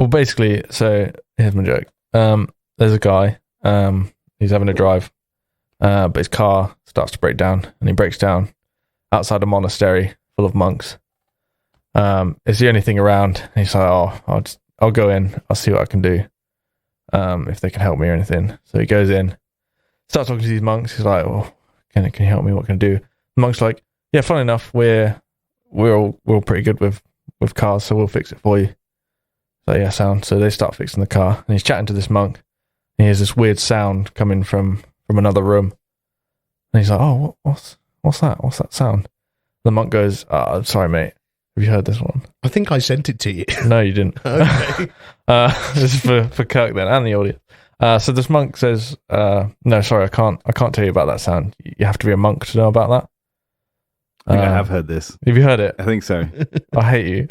Well, basically, so here's my joke. There's a guy. He's having a drive, but his car starts to break down, and he breaks down outside a monastery full of monks. It's the only thing around. And he's like, "Oh, I'll go in. I'll see what I can do. If they can help me or anything." So he goes in, starts talking to these monks. He's like, "Well, can you help me? What can I do?" The monk's like, "Yeah, funny enough, we're all pretty good with cars, so we'll fix it for you." So yeah, sound. So they start fixing the car, and he's chatting to this monk. And he hears this weird sound coming from another room, and he's like, "Oh, what's that? What's that sound?" The monk goes, "I'm sorry, mate. Have you heard this one?" I think I sent it to you. No, you didn't. Okay. This is for Kirk then and the audience. So this monk says, "No, sorry, I can't tell you about that sound. You have to be a monk to know about that." I think I have heard this. Have you heard it? I think so. I hate you.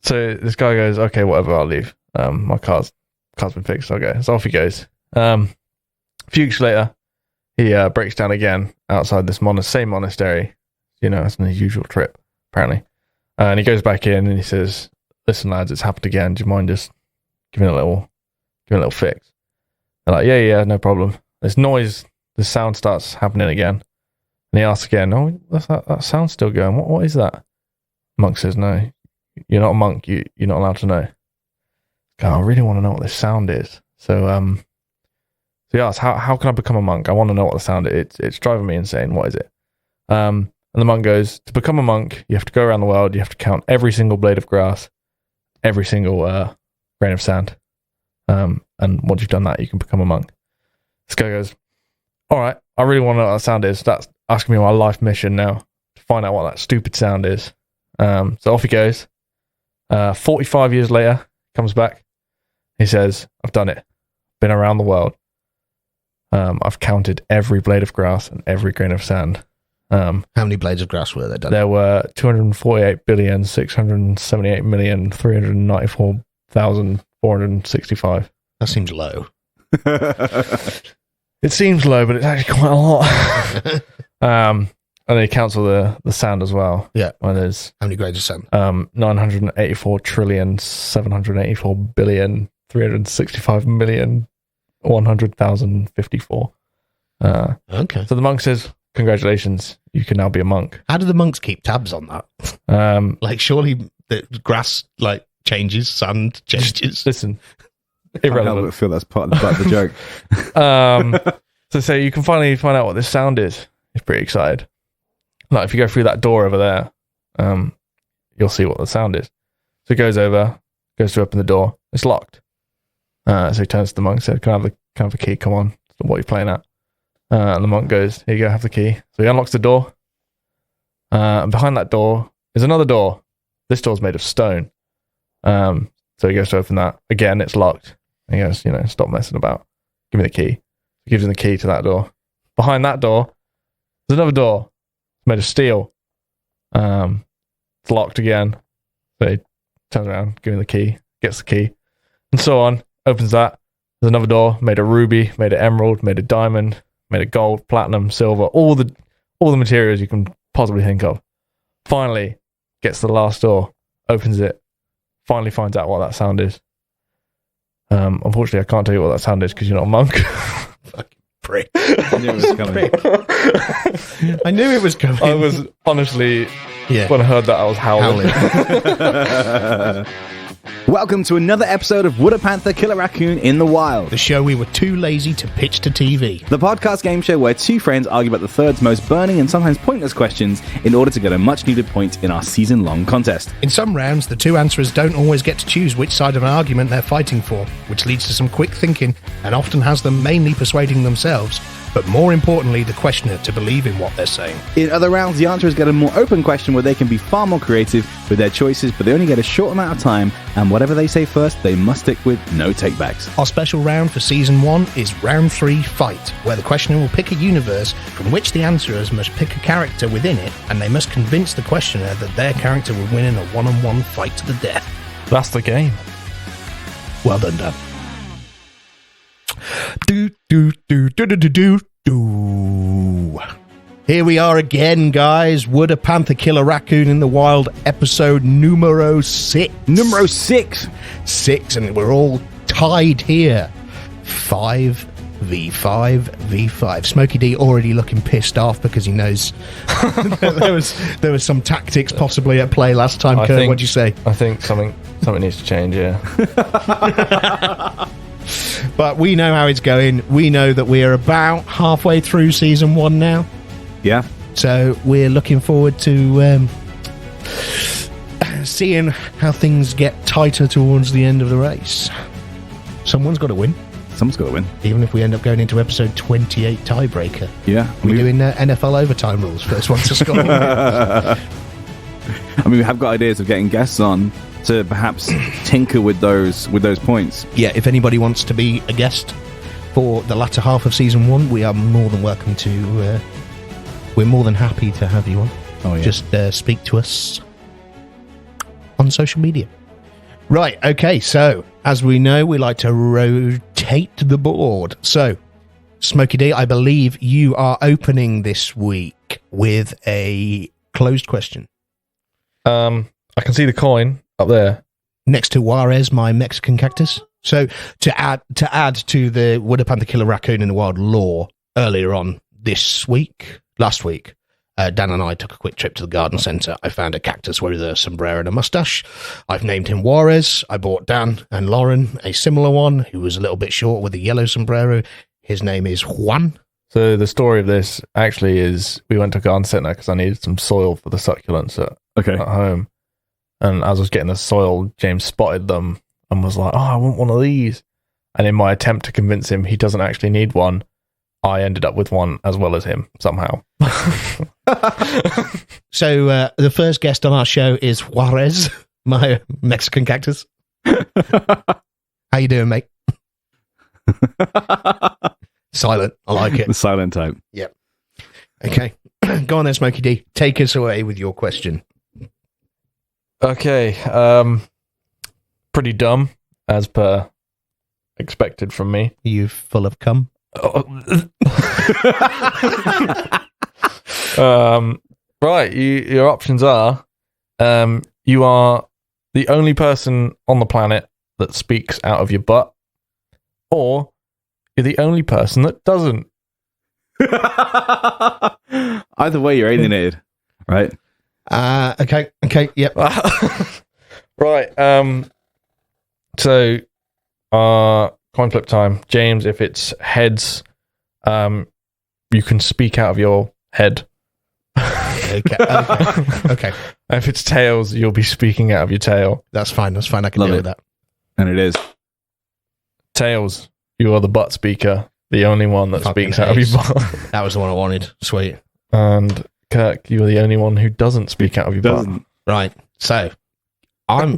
So this guy goes, "Okay, whatever, I'll leave. My car's been fixed. I'll go." So off he goes. A few weeks later, he breaks down again outside this same monastery. It's an unusual trip, apparently. And he goes back in and he says, "Listen, lads, it's happened again. Do you mind just giving it a little fix?" They're like, yeah, no problem. This sound starts happening again. And he asks again, "Oh, that sound's still going. What is that?" Monk says, "No, you're not a monk. You're not allowed to know." God, I really want to know what this sound is. So he asks, how can I become a monk? I want to know what the sound is. It's driving me insane. What is it? And the monk goes, "To become a monk, you have to go around the world. You have to count every single blade of grass, every single grain of sand. And once you've done that, you can become a monk." This guy goes, "All right, I really want to know what that sound is. That's asking me my life mission now, to find out what that stupid sound is." So off he goes. 45 years later, comes back. He says, "I've done it. Been around the world. I've counted every blade of grass and every grain of sand." How many blades of grass were there done? There were 248,678,394,465. That seems low. It seems low, but it's actually quite a lot. And then he counts all the sand as well. Yeah. And there's How many grades of sand? 984,784,365,100,054. Okay. So the monk says, "Congratulations, you can now be a monk." How do the monks keep tabs on that? Surely the grass changes, sand changes. Listen, I irrelevant. feel that's part of the joke. So you can finally find out what this sound is. He's pretty excited. If you go through that door over there, you'll see what the sound is. So he goes to open the door. It's locked. So he turns to the monk and says, Can I have the key? Come on. What are you playing at?" And the monk goes, "Here you go, have the key." So he unlocks the door. And behind that door is another door. This door's made of stone. So he goes to open that. Again, it's locked. And he goes, "Stop messing about. Give me the key." He gives him the key to that door. Behind that door, there's another door. It's made of steel. It's locked again. So he turns around, gives him the key, gets the key, and so on. Opens that. There's another door made of ruby, made of emerald, made of diamond, made of gold, platinum, silver, all the materials you can possibly think of. Finally, gets to the last door, opens it, finally finds out what that sound is. Unfortunately, I can't tell you what that sound is because you're not a monk. Fucking prick. I knew it was coming. I knew it was coming. I was honestly, when I heard that, I was howling. Welcome to another episode of Would a Panther Kill a Raccoon in the Wild? The show we were too lazy to pitch to TV. The podcast game show where two friends argue about the third's most burning and sometimes pointless questions in order to get a much-needed point in our season-long contest. In some rounds, the two answerers don't always get to choose which side of an argument they're fighting for, which leads to some quick thinking and often has them mainly persuading themselves, but more importantly, the questioner to believe in what they're saying. In other rounds, the answerers get a more open question where they can be far more creative with their choices, but they only get a short amount of time, and whatever they say first, they must stick with, no takebacks. Our special round for Season 1 is Round 3 Fight, where the questioner will pick a universe from which the answerers must pick a character within it, and they must convince the questioner that their character will win in a one-on-one fight to the death. That's the game. Well done, Dan. Do. Here we are again, guys. Would a panther kill a raccoon in the wild? Episode numero 6. Numero 6. 6, and we're all tied here. 5v5v5. Smokey D already looking pissed off because he knows there was some tactics possibly at play last time. Kurt, what'd you say? I think something needs to change here. But we know how it's going. We know that we are about halfway through season 1 now. Yeah. So we're looking forward to seeing how things get tighter towards the end of the race. Someone's got to win. Someone's got to win. Even if we end up going into episode 28 tiebreaker. Yeah. We're doing NFL overtime rules. First one to score. I mean, we have got ideas of getting guests on to perhaps tinker with those points. Yeah, if anybody wants to be a guest for the latter half of season 1, we are more than welcome to... we're more than happy to have you on. Oh, yeah. Just speak to us on social media. Right, okay, so as we know, we like to rotate the board. So, Smokey D, I believe you are opening this week with a closed question. I can see the coin up there. Next to Juarez, my Mexican cactus. So, to add to the Would a Panther Kill a Raccoon in the Wild lore earlier on last week, Dan and I took a quick trip to the garden centre. I found a cactus with a sombrero and a moustache. I've named him Juarez. I bought Dan and Lauren a similar one who was a little bit short with a yellow sombrero. His name is Juan. So the story of this actually is we went to a garden centre because I needed some soil for the succulents at home. And as I was getting the soil, James spotted them and was like, I want one of these. And in my attempt to convince him he doesn't actually need one, I ended up with one as well as him somehow. So the first guest on our show is Juarez, my Mexican cactus. How you doing, mate? Silent. I like it. The silent type. Yep. Okay. Go on then, Smokey D. Take us away with your question. Okay. Pretty dumb, as per expected from me. Are you full of cum? Right, your options are you are the only person on the planet that speaks out of your butt, or you're the only person that doesn't. Either way, you're alienated, right? Okay, yep. Right, so coin flip time. James, if it's heads, you can speak out of your head. Okay. If it's tails, you'll be speaking out of your tail. That's fine. I can deal with that. And it is. Tails, you are the butt speaker, the only one that speaks out of your butt. That was the one I wanted. Sweet. And Kirk, you are the only one who doesn't speak out of your butt. Right. So I'm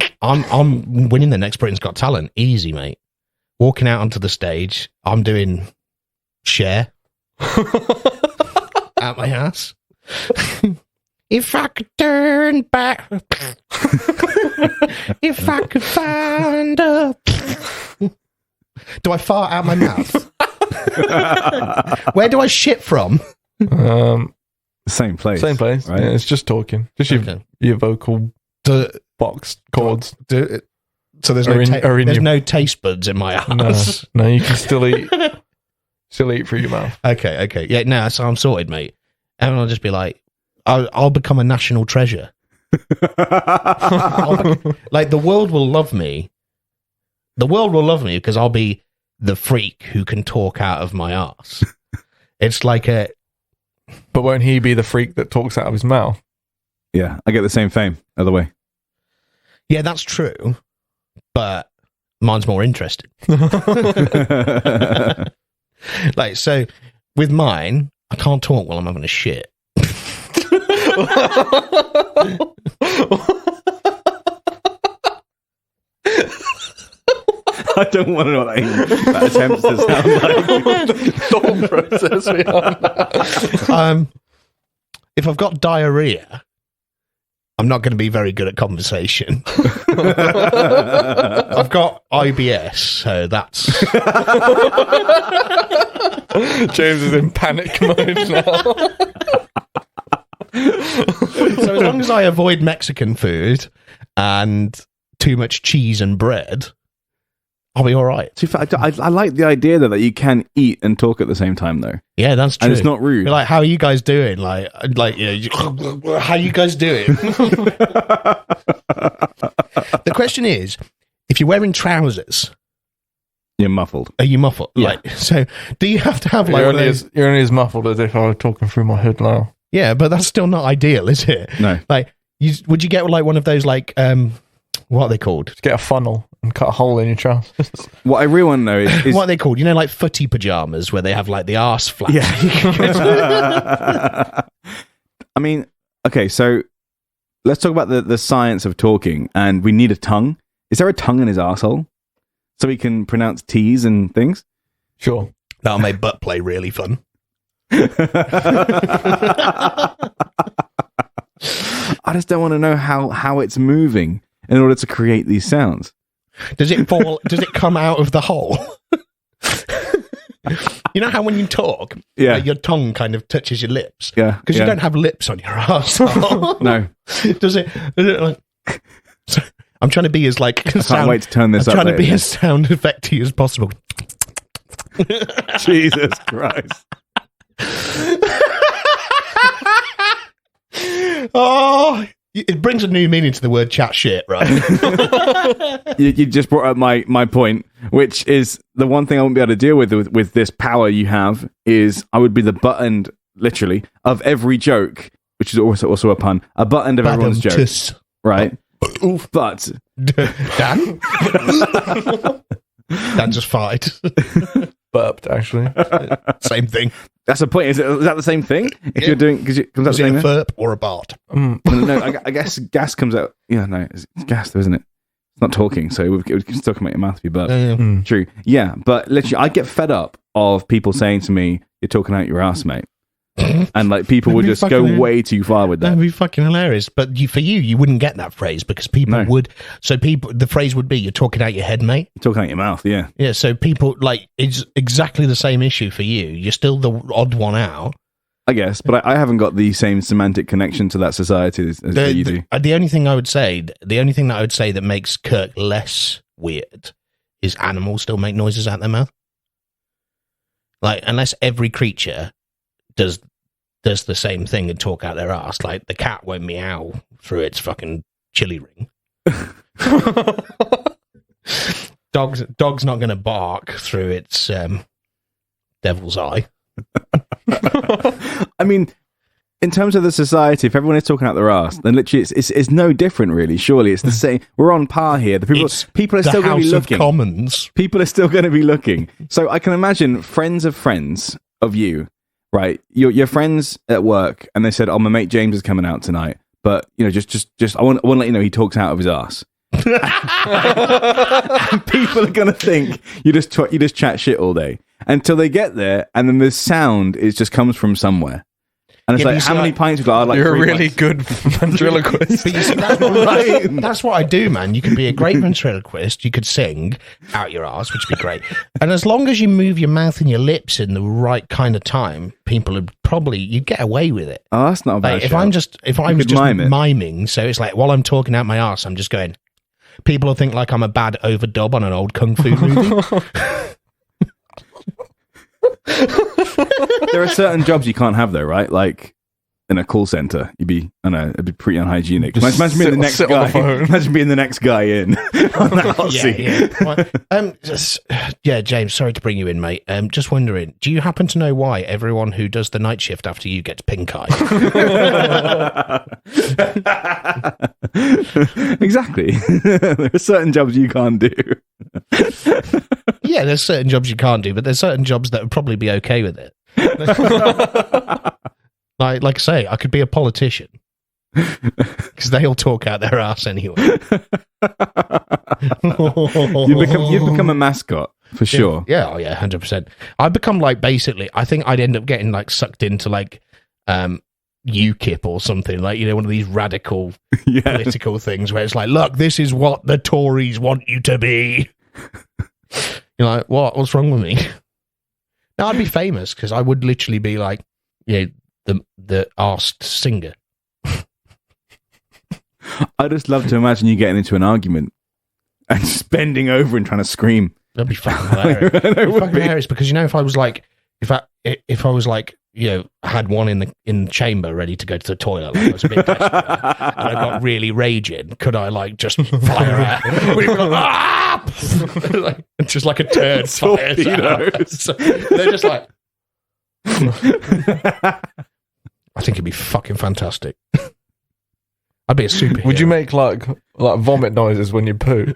winning the next Britain's Got Talent. Easy, mate. Walking out onto the stage, I'm doing Cher out my ass. If I could turn back, if I could find a... Do I fart out my mouth? Where do I shit from? Same place. Same place. Right? Yeah, it's just talking. Just your vocal box chords. So there's no taste buds in my ass. No, you can still eat. Still eat through your mouth. Okay. Yeah, no, so I'm sorted, mate. And I'll just be like, I'll become a national treasure. Like, the world will love me. The world will love me because I'll be the freak who can talk out of my ass. It's like a... But won't he be the freak that talks out of his mouth? Yeah, I get the same fame, other way. Yeah, that's true. But mine's more interesting. Like, so with mine, I can't talk while I'm having a shit. I don't want to know what that attempts to sound like. The thought process behind that. If I've got diarrhea, I'm not going to be very good at conversation. I've got IBS, so that's... James is in panic mode now. So as long as I avoid Mexican food and too much cheese and bread, I'll be all right. I like the idea that you can eat and talk at the same time, though. Yeah, that's true. And it's not rude. You're like, how are you guys doing? Like, how are you guys doing? The question is, if you're wearing trousers, you're muffled. are you muffled? Yeah. Like, so do you have to have like one of those? You're only as muffled as if I were talking through my hood now. Yeah, but that's still not ideal, is it? No. Like, would you get like one of those like what are they called? Just get a funnel and cut a hole in your trousers. What I really want to know is What are they called? You know, like footy pajamas where they have like the arse flap. Yeah. I mean, okay, so let's talk about the science of talking, and we need a tongue. Is there a tongue in his arsehole? So he can pronounce T's and things? Sure. That'll make butt play really fun. I just don't want to know how it's moving in order to create these sounds. Does it fall? Does it come out of the hole? You know how when you talk, Yeah. your tongue kind of touches your lips? Yeah. Because you don't have lips on your arsehole. No. Does it like... So, I'm trying to be as like... I can't wait to turn this I'm up. trying to be later. as sound effecty as possible. Jesus Christ. Oh, it brings a new meaning to the word chat shit, right? You just brought up my point, which is the one thing I won't be able to deal with this power you have is I would be the butt end, literally, of every joke, which is also a pun, a butt end of everyone's joke, right? Oof. But Dan? Dan just farted. Burped, actually. Same thing. that's the point. Is that the same thing? If Yeah. you're doing, because comes out Is the it same a thing? burp or a bart? No, I guess gas comes out. Yeah, no, it's gas, though, isn't it? It's not talking, so it would still come out your mouth if you burp. True. Yeah, but literally, I get fed up of people saying to me, "You're talking out your ass, mate," and like people would just go way too far with that. That'd be fucking hilarious. But for you wouldn't get that phrase because people No. would. So the phrase would be, "You're talking out your head, mate." You're talking out your mouth, yeah. Yeah. So people like it's exactly the same issue for you. You're still the odd one out. I guess, but I haven't got the same semantic connection to that society as you do. The only thing that I would say that makes Kirk less weird is animals still make noises out their mouth. Like, unless every creature does the same thing and talk out their ass. Like, the cat won't meow through its fucking chili ring. Dog's not going to bark through its devil's eye. I mean, in terms of the society, if everyone is talking out their ass, then literally it's no different, really. Surely it's the same. We're on par here. People are still going to be looking. Commons. People are still going to be looking. So I can imagine friends of you, right? Your friends at work, and they said, "Oh, my mate James is coming out tonight." But just I want to let you know he talks out of his ass. And people are going to think you just chat shit all day until they get there, and then the sound just comes from somewhere. And it's Yeah, but like, you see, how many like- pints you got? Like You're a 3 really pints. good ventriloquist. But you see, that's what I do, man. You can be a great ventriloquist. You could sing out your ass, which would be great. And as long as you move your mouth and your lips in the right kind of time, people would you'd get away with it. Oh, that's not a bad Like, if shout. I was could just mime it. miming, so it's like while I'm talking out my ass, I'm just going. People will think like I'm a bad overdub on an old kung fu movie. There are certain jobs you can't have though, right? Like in a call center, it'd be pretty unhygienic. Just Imagine being the next sit on guy. the phone. Imagine being the next guy in on that hot seat. Yeah, James. Sorry to bring you in, mate. Just wondering, do you happen to know why everyone who does the night shift after you gets pink eye? Exactly. There are certain jobs you can't do. Yeah, there's certain jobs you can't do, but there's certain jobs that would probably be okay with it. Like I say, I could be a politician because they all talk out their ass anyway. You've become a mascot for sure. Yeah, 100%. I've become like basically. I think I'd end up getting like sucked into like UKIP or something, like one of these radical political things where it's like, look, this is what the Tories want you to be. You're like, what's wrong with me? No, I'd be famous because I would literally be like, the arsed singer I just love to imagine you getting into an argument and just bending over and trying to scream. That'd be fucking hilarious. It'd be fucking hilarious because if I was like, had one in the chamber ready to go to the toilet, like I was a bit desperate, and I got really raging, could I like just fire out? We'd be like, ah! Just like a turd fires out. So they're just like. I think it'd be fucking fantastic. I'd be a superhero. Would you make like vomit noises when you poo?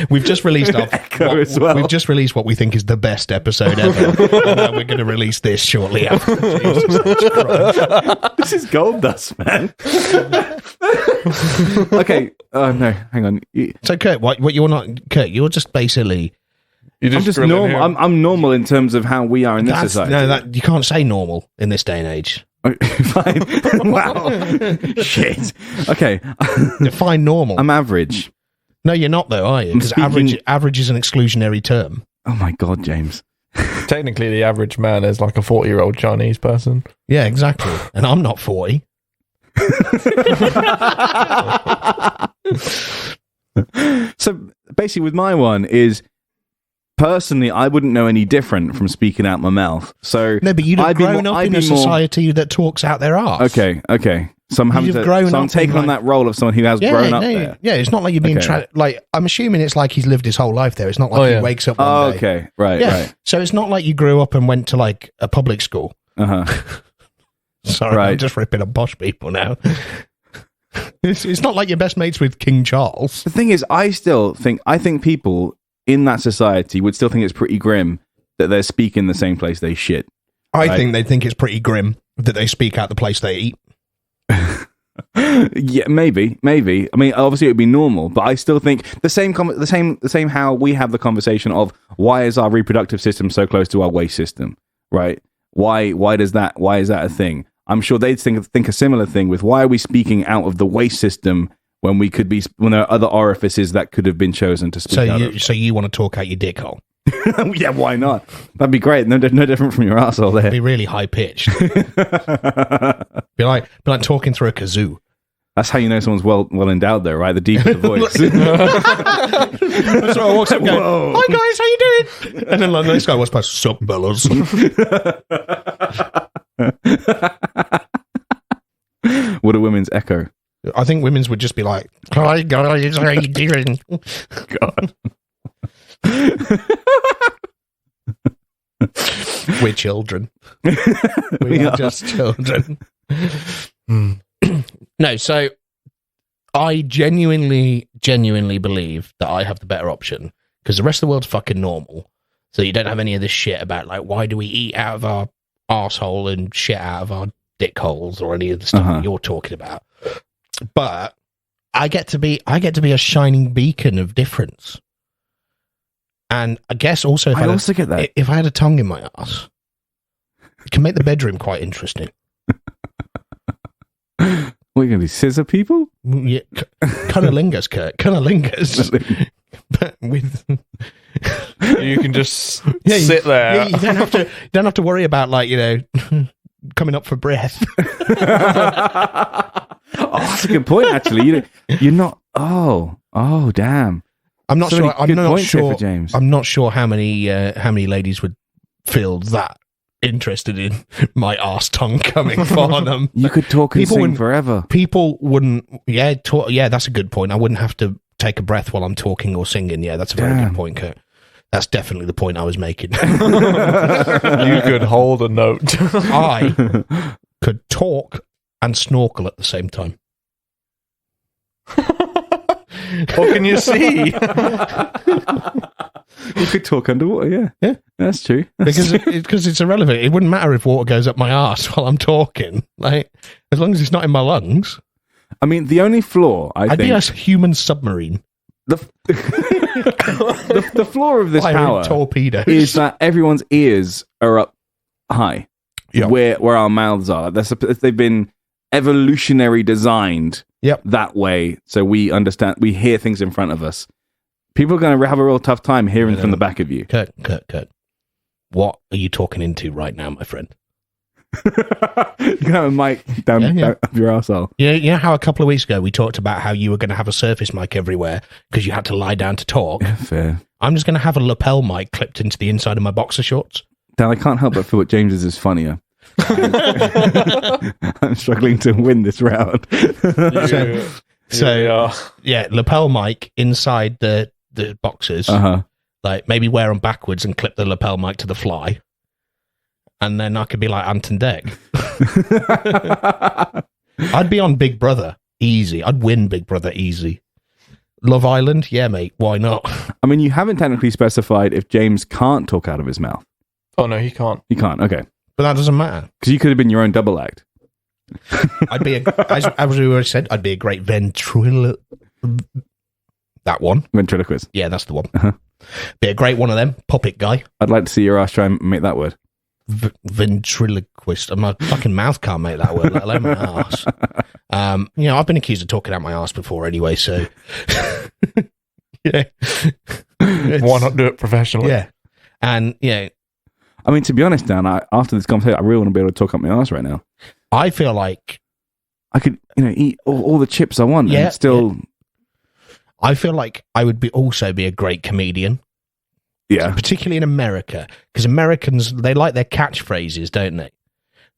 We've just released we've just released what we think is the best episode ever, and now we're going to release this shortly after. Jesus Christ. This is gold dust, man. Okay. Oh no, hang on. So Kurt, what you're not, Kurt? You're just basically. I'm just normal. I'm normal in terms of how we are in this society. No, you can't say normal in this day and age. Fine. Wow. Shit. Okay. Define normal. I'm average. No, you're not though, are you? Because average is an exclusionary term. Oh my God, James. Technically, the average man is like a 40-year-old Chinese person. Yeah, exactly. And I'm not 40. So basically, with my one is. Personally, I wouldn't know any different from speaking out my mouth. So no, but you'd have grown up in a society that talks out their arse. Okay. So I'm taking on that role of someone who has grown up there. Yeah, it's not like you're being I'm assuming it's like he's lived his whole life there. It's not like he wakes up one day. Okay, right. So it's not like you grew up and went to like a public school. Sorry, I'm just ripping on posh people now. It's not like you're best mates with King Charles. The thing is, I think people in that society would still think it's pretty grim that they're speaking the same place they shit. I think they think it's pretty grim that they speak out the place they eat. Yeah, maybe. I mean, obviously it would be normal, but I still think the same how we have the conversation of why is our reproductive system so close to our waste system, right? Why is that a thing? I'm sure they'd think a similar thing with why are we speaking out of the waste system when there are other orifices that could have been chosen to speak out of. So you want to talk out your dick hole? Yeah, why not? That'd be great. No different from your asshole there. It'd be really high pitched. be like talking through a kazoo. That's how you know someone's well endowed, though, right? The deeper the voice. So I walks up, going, "Hi guys, how you doing?" And then like, this guy walks past, "Sup, fellas." What a women's echo. I think women's would just be like, "Hi guys, how you doing?" God. We're children. We are just children. No, so I genuinely believe that I have the better option because the rest of the world's fucking normal. So you don't have any of this shit about like why do we eat out of our arsehole and shit out of our dick holes or any of the stuff that you're talking about. But I get to be a shining beacon of difference. And I guess also if I get that. If I had a tongue in my ass, it can make the bedroom quite interesting. What, are you going to be scissor people? Yeah, cunnilingus, Kurt. Cunnilingus. But with... You can just sit there. Yeah, you don't have to worry about, like, you know, coming up for breath. Oh, that's a good point, actually. You're not... Oh, damn. I'm not sure. I'm not sure. James. I'm not sure how many ladies would feel that interested in my arse tongue coming for them. You could talk and sing forever. People wouldn't. Yeah, that's a good point. I wouldn't have to take a breath while I'm talking or singing. Yeah, that's a very good point, Kurt. That's definitely the point I was making. You could hold a note. I could talk and snorkel at the same time. What can you see? You could talk underwater, yeah. That's true. Because it's irrelevant. It wouldn't matter if water goes up my arse while I'm talking. Like, as long as it's not in my lungs. I mean, the only flaw, I'd think... be a human submarine. The flaw of this power torpedoes is that everyone's ears are up high, where our mouths are. They've been evolutionary designed that way, so we understand, we hear things in front of us. People are going to have a real tough time hearing from the back of you. Kurt. What are you talking into right now, my friend? You can have a mic down up your arsehole. Yeah, you know how a couple of weeks ago we talked about how you were going to have a surface mic everywhere because you had to lie down to talk? Yeah, fair. I'm just going to have a lapel mic clipped into the inside of my boxer shorts. Dan, I can't help but feel what James's is funnier. I'm struggling to win this round. So, lapel mic inside the boxers. Like maybe wear them backwards and clip the lapel mic to the fly. And then I could be like Ant and Dec. I'd be on Big Brother easy. I'd win Big Brother easy. Love Island? Yeah, mate. Why not? I mean, you haven't technically specified if James can't talk out of his mouth. Oh, no, he can't. He can't, okay. But that doesn't matter. Because you could have been your own double act. I'd be, as we already said, I'd be a great ventriloquist. That one. Ventriloquist. Yeah, that's the one. Be a great one of them. Puppet guy. I'd like to see your ass try and make that word. Ventriloquist. My fucking mouth can't make that word, let alone my ass. I've been accused of talking out my ass before anyway, so yeah. Why not do it professionally? Yeah. And I mean, to be honest, Dan, after this conversation, I really want to be able to talk up my ass right now. I feel like I could, eat all the chips I want and still. Yeah. I feel like I would also be a great comedian. Yeah. Particularly in America. Because Americans, they like their catchphrases, don't they?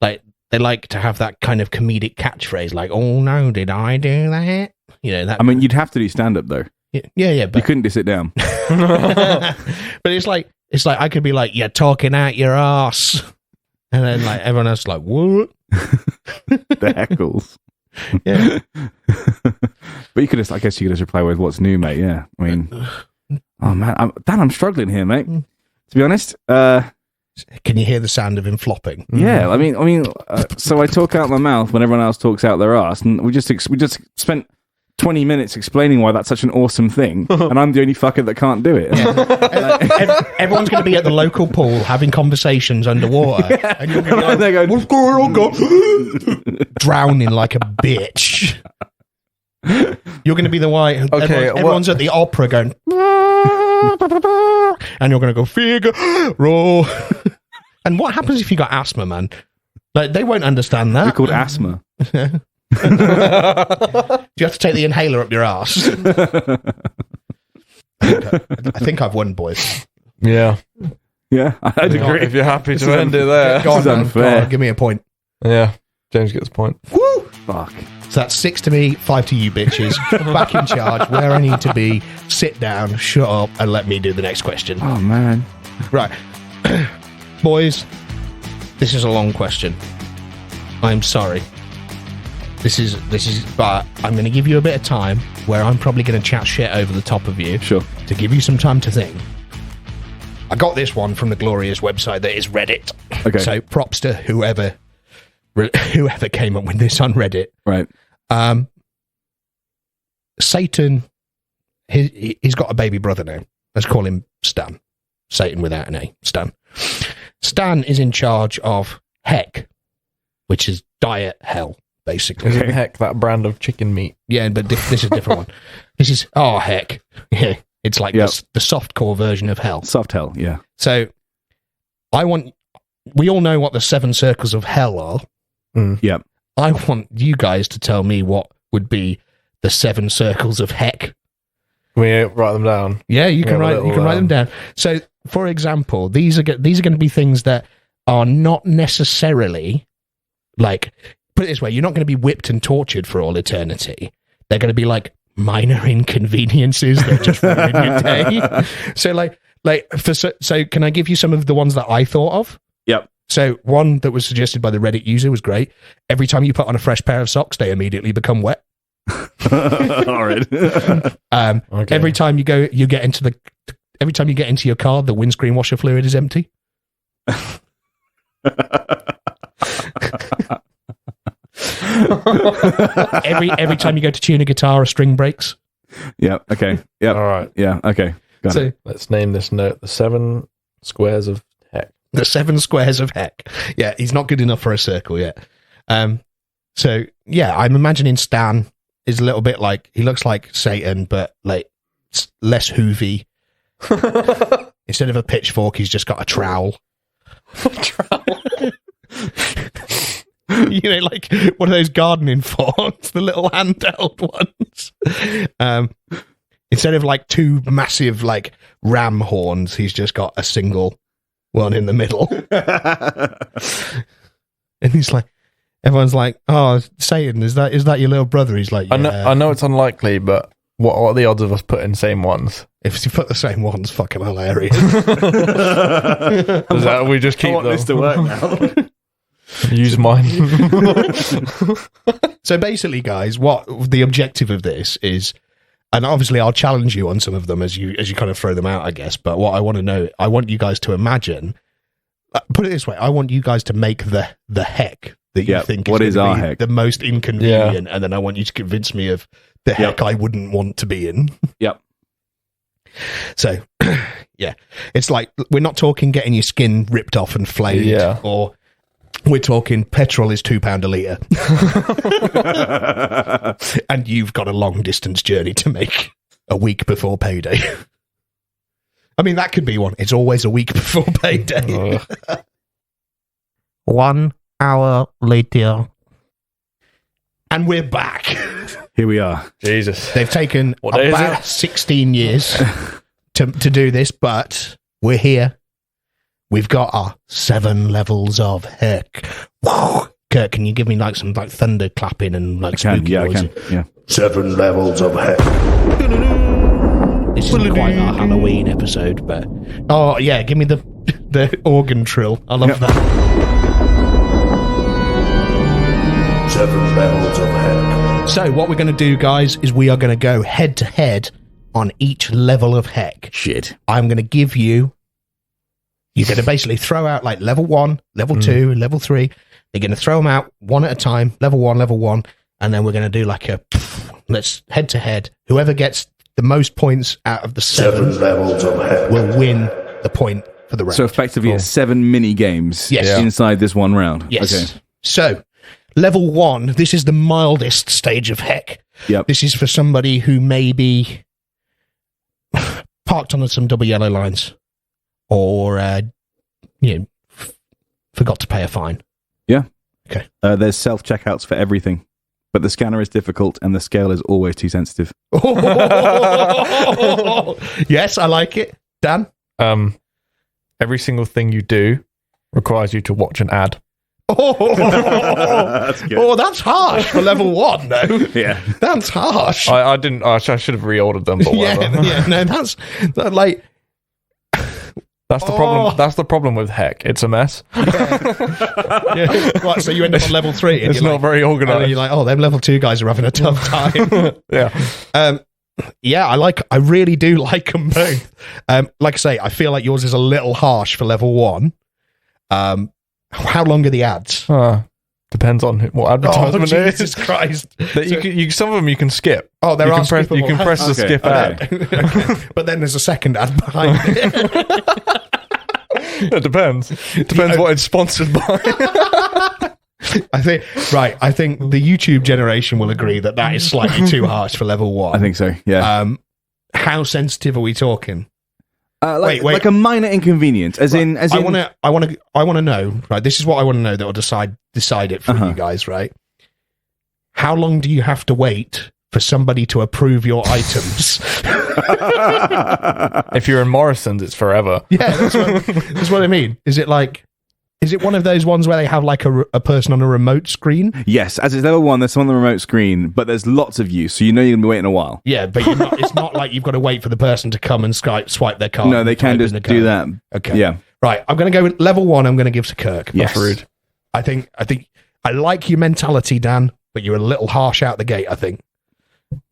Like, they like to have that kind of comedic catchphrase, like, oh no, did I do that? That. I mean, you'd have to do stand-up, though. Yeah, but... You couldn't just sit down. But it's like, I could be like, you're talking out your ass. And then, like, everyone else is like, what? The heckles. Yeah. But you could just, I guess you could just reply with, what's new, mate? Yeah. I mean... Oh man, I'm struggling here, mate. To be honest, can you hear the sound of him flopping? Yeah, I mean, so I talk out my mouth when everyone else talks out their ass, and we just spent 20 minutes explaining why that's such an awesome thing, and I'm the only fucker that can't do it. Yeah. Everyone's going to be at the local pool having conversations underwater, and you're going to be like, what's going on, drowning like a bitch. You're going to be the one. Okay, everyone's at the opera going, and you're going to go Figaro. And what happens if you got asthma, man? Like, they won't understand that. It's called asthma. Do you have to take the inhaler up your ass? I think I've won, boys. Yeah, I'd agree. If you're happy to end it there, go on, unfair. Give me a point. Yeah, James gets a point. Woo! Fuck. So that's 6 to me, 5 to you, bitches. Back in charge, where I need to be. Sit down, shut up, and let me do the next question. Oh, man. Right. Boys, this is a long question. I'm sorry. This is, but I'm going to give you a bit of time where I'm probably going to chat shit over the top of you. Sure. To give you some time to think. I got this one from the glorious website that is Reddit. Okay. So props to whoever came up with this on Reddit. Right. Satan, he's got a baby brother now. Let's call him Stan. Satan without an A. Stan. Stan is in charge of Heck, which is diet hell, basically. Isn't Heck that brand of chicken meat? Yeah, but this is a different one. This is, Heck. Yeah, it's like the softcore version of hell. Soft hell, yeah. So, we all know what the 7 circles of hell are. Yep. I want you guys to tell me what would be the 7 circles of Heck. Can we write them down? Yeah, you can write them down. So, for example, these are going to be things that are not necessarily like, put it this way, you're not going to be whipped and tortured for all eternity. They're going to be like minor inconveniences that just ruin your day. So can I give you some of the ones that I thought of? Yep. So one that was suggested by the Reddit user was great. Every time you put on a fresh pair of socks, they immediately become wet. All right. Okay. Every time you get into your car, the windscreen washer fluid is empty. every time you go to tune a guitar, a string breaks. Yeah. Okay. Yeah. All right. Yeah. Okay. Got it. Let's name this note the 7 squares of Heck. The 7 squares of Heck. Yeah, he's not good enough for a circle yet. So yeah, I'm imagining Stan is a little bit like, he looks like Satan, but like less hoovy. Instead of a pitchfork, he's just got a trowel. Trowel. You know, like one of those gardening forks, the little handheld ones. Instead of like two massive like ram horns, he's just got a single one in the middle. And he's like, everyone's like, "Oh, Satan, is that your little brother?" He's like, yeah. I know it's unlikely, but what are the odds of us putting same ones? If you put the same ones, fucking hilarious. We just keep I want them. this to work now. Use mine. So basically, guys, what the objective of this is, and obviously I'll challenge you on some of them as you kind of throw them out, I guess. But what I want to know, I want you guys to imagine. Put it this way: I want you guys to make the heck that you think what is our be heck? the most inconvenient, and then I want you to convince me of the heck I wouldn't want to be in. Yep. So, yeah, it's like we're not talking getting your skin ripped off and flayed, or we're talking petrol is £2 a litre, and you've got a long distance journey to make a week before payday. I mean, that could be one. It's always a week before payday. 1 hour later. And we're back. Here we are. Jesus. They've taken about 16 years to do this, but we're here. We've got our 7 levels of heck. Whoa. Kurt, can you give me like some like thunder clapping and like spooky noises? I can. Yeah. 7 levels of heck. This isn't quite our Halloween episode, but oh yeah, give me the organ trill. I love that. 7 levels of heck. So what we're going to do, guys, is we are going to go head to head on each level of heck. Shit. I'm going to give you. You're going to basically throw out like level 1, level 2, level 3. You're going to throw them out one at a time. Level 1, and then we're going to do like a. Let's head to head. Whoever gets the most points out of the 7 levels of heck will win the point for the round. So effectively, it's 7 mini games inside this one round. Yes. Okay. So, level 1, this is the mildest stage of heck. Yep. This is for somebody who may be parked on some double yellow lines or, forgot to pay a fine. Yeah. Okay. There's self-checkouts for everything, but the scanner is difficult and the scale is always too sensitive. Yes, I like it. Dan? Every single thing you do requires you to watch an ad. That's good. Oh, that's harsh for level 1, no? Yeah. That's harsh. I didn't. I should have reordered them, but whatever. No, that's like. That's the problem. That's the problem with heck. It's a mess. Yeah. Right, so you end up on level 3. And it's not very organised. And you're like, oh, them level 2 guys are having a tough time. Yeah. Yeah, I really do like them both. Like I say, I feel like yours is a little harsh for level 1. How long are the ads? Depends on what advertisement it is. Jesus Christ. Some of them you can skip. Oh, there are You can press the skip ad. Okay. But then there's a second ad behind it. It depends. It depends what it's sponsored by. I think the YouTube generation will agree that is slightly too harsh for level 1. I think so, yeah. How sensitive are we talking? Wait. Like a minor inconvenience, as in. I want to know. Right, this is what I want to know that will decide it for you guys. Right, how long do you have to wait for somebody to approve your items? If you're in Morrison's, it's forever. Yeah, that's what I mean. Is it one of those ones where they have like a person on a remote screen? Yes, as it's level 1, there's someone on the remote screen, but there's lots of you, so you know you're going to be waiting a while. Yeah, but it's not like you've got to wait for the person to come and swipe their card. No, they can just do that. Okay. Yeah. Right, I'm going to go with level 1, I'm going to give to Kirk. Yes. That's rude. I think I like your mentality, Dan, but you're a little harsh out the gate, I think.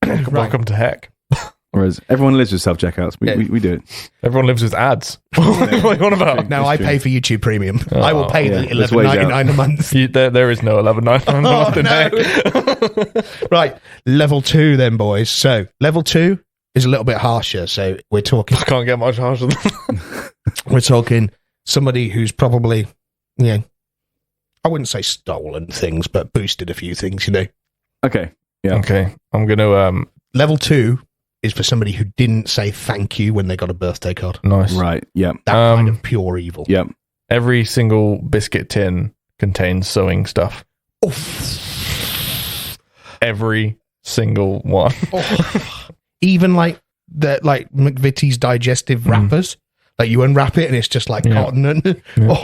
Welcome to heck. Whereas everyone lives with self-checkouts. We do it. Everyone lives with ads. What are you on about? No, I pay for YouTube Premium. I will pay the $11.99 a month. There is no $11.99 a month. Right, level 2 then, boys. So, level 2 is a little bit harsher. So, we're talking... I can't get much harsher than that. We're talking somebody who's probably, I wouldn't say stolen things, but boosted a few things, Okay, yeah. Okay, I'm going to... Level 2 is for somebody who didn't say thank you when they got a birthday card. Nice. Right, yeah. That kind of pure evil. Yeah. Every single biscuit tin contains sewing stuff. Every single one. Even like the McVitie's digestive wrappers. Like you unwrap it and it's just like cotton. And That's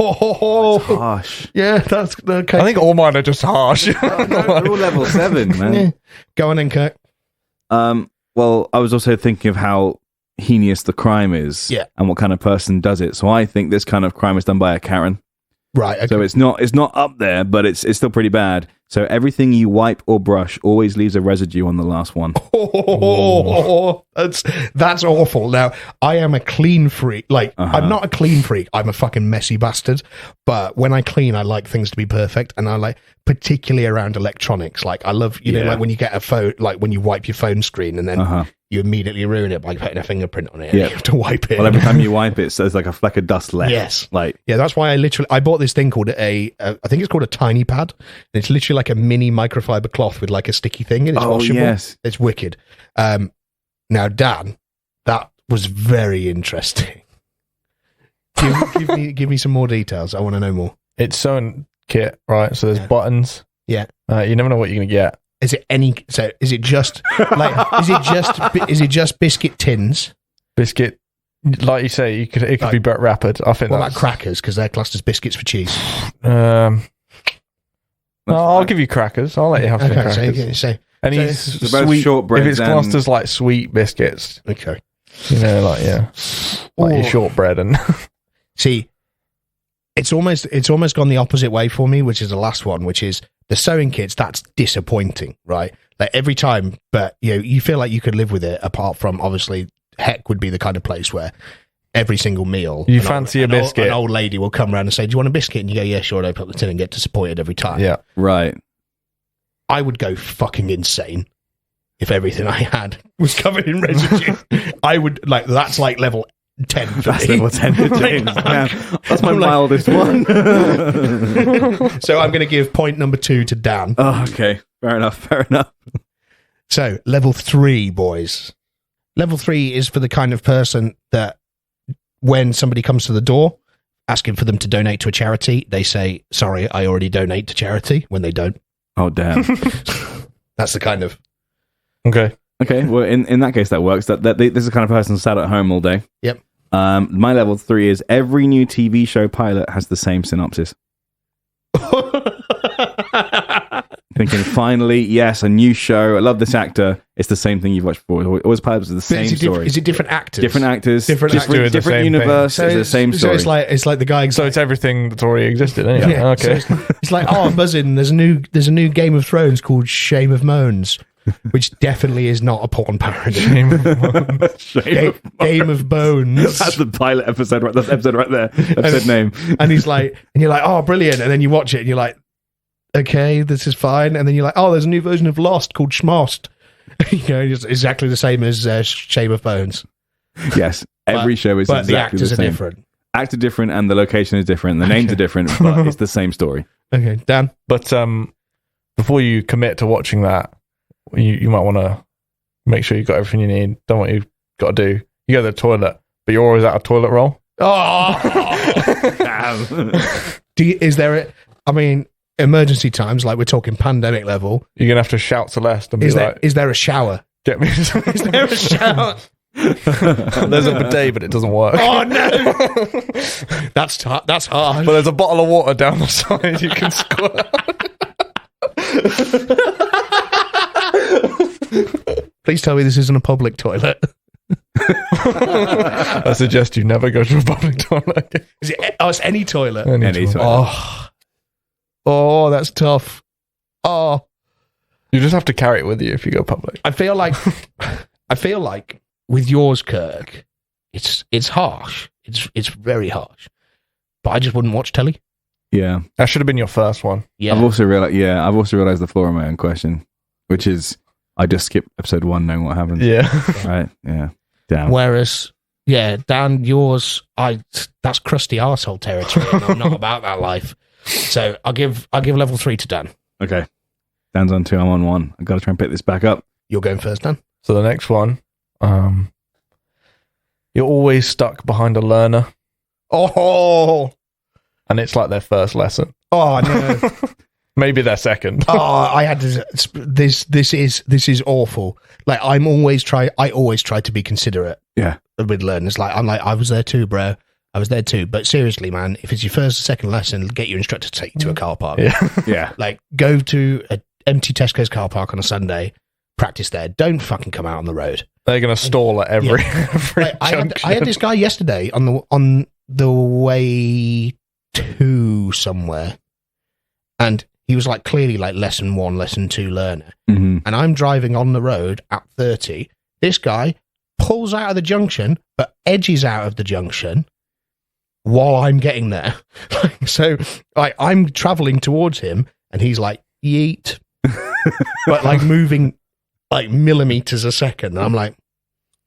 harsh. Yeah, that's okay. I think all mine are just harsh. They're all level 7, man. Yeah. Go on then, Kirk. Well, I was also thinking of how heinous the crime is, and what kind of person does it. So I think this kind of crime is done by a Karen. Right. Okay. So it's not up there, but it's still pretty bad. So everything you wipe or brush always leaves a residue on the last one. That's awful. Now, I am a clean freak. Like, I'm not a clean freak. I'm a fucking messy bastard. But when I clean, I like things to be perfect, and I like particularly around electronics. Like, I love know, like when you get a phone, like when you wipe your phone screen, and then you immediately ruin it by putting a fingerprint on it. Yeah, you have to wipe it. Well, every time you wipe it, so there's like a fleck of dust left. Yes, like that's why I bought this thing called I think it's called a tiny pad. And it's literally like a mini microfiber cloth with like a sticky thing, and it's washable. Yes, it's wicked. Now, Dan, that was very interesting. Give me some more details. I want to know more. It's sewing kit, right? So there's buttons. Yeah. You never know what you're gonna get. Is it is it just is it just biscuit tins? Biscuit, like you say, it could be wrapped. I think. What about crackers? Because they're classed as biscuits for cheese. I'll give you crackers. I'll let you have some crackers. Sweet shortbread. If it's classed as like sweet biscuits, okay. Like your shortbread and. See, it's almost gone the opposite way for me, which is the last one, which is the sewing kits. That's disappointing, right? Like every time, but you feel like you could live with it. Apart from obviously, Heck would be the kind of place where every single meal you fancy a biscuit. An old lady will come around and say, "Do you want a biscuit?" And you go, "Yeah, sure." They put the tin and get disappointed every time. Yeah, right. I would go fucking insane if everything I had was covered in residue. I would that's like level 10 for That's me. level 10 for James. That's my mildest one. So I'm going to give point number 2 to Dan. Oh, okay. Fair enough. So level 3, boys. Level 3 is for the kind of person that when somebody comes to the door asking for them to donate to a charity, they say, "Sorry, I already donate to charity," when they don't. Oh, damn. That's the kind of... Okay. Well, in that case, that works. This is the kind of person sat at home all day. Yep. My level 3 is every new TV show pilot has the same synopsis. Thinking, finally, yes, a new show. I love this actor. It's the same thing you've watched before. Always pilots with the same story. Is it different actors? Different actors. Different universe. So it's the same story. So it's like the guy. So it's everything that's already existed. Yeah. Okay. So it's like, I'm buzzing. There's a new Game of Thrones called Shame of Moans, which definitely is not a porn parody. Game of Bones. That's the pilot episode. Right, that's episode right there. Episode name. And he's like, and you're like, "Oh, brilliant!" And then you watch it, and you're like, "Okay, this is fine." And then you're like, "Oh, there's a new version of Lost called Schmost." It's exactly the same as Shame of Bones. Yes, every show is exactly the actors the same. Are different. Actors are different, and the location is different. The names are different, but it's the same story. Okay, Dan. But before you commit to watching that, you might want to make sure you've got everything you need. Done what you've got to do. You go to the toilet, but you're always out of toilet roll. Oh, is there? Emergency times, like we're talking pandemic level. You're gonna have to shout Celeste and be like, "Is there a shower? Get me? Is there a shower?" There's a bidet, but it doesn't work. Oh no, that's hard. But there's a bottle of water down the side you can squirt. Please tell me this isn't a public toilet. I suggest you never go to a public toilet. It's any toilet. Any toilet. Oh, that's tough. Oh, you just have to carry it with you if you go public. I feel like with yours, Kirk, it's harsh. It's very harsh. But I just wouldn't watch telly. Yeah, that should have been your first one. Yeah, I've also realized the flaw of my own question, which is I just skip episode 1 knowing what happens. Yeah, right. Yeah, damn. Whereas, Dan, yours, that's crusty arsehole territory. And I'm not about that life. So I'll give level 3 to Dan. Okay. Dan's on 2, I'm on 1. I've got to try and pick this back up. You're going first, Dan. So the next one, you're always stuck behind a learner. Oh, and it's like their first lesson. Oh no. Maybe their second. I had this is awful. Like I always try to be considerate. Yeah. With learners, I was there too, bro. I was there too. But seriously, man, if it's your first or second lesson, get your instructor to take you to a car park. Yeah. Like go to an empty Tesco's car park on a Sunday, practice there. Don't fucking come out on the road. They're gonna stall at every I had this guy yesterday on the way to somewhere, and he was like clearly like lesson 1, lesson 2 learner. Mm-hmm. And I'm driving on the road at 30. This guy pulls out of the junction, but edges out of the junction while I'm getting there. So I'm traveling towards him, and he's like, yeet. But like moving like millimeters a second. And I'm like,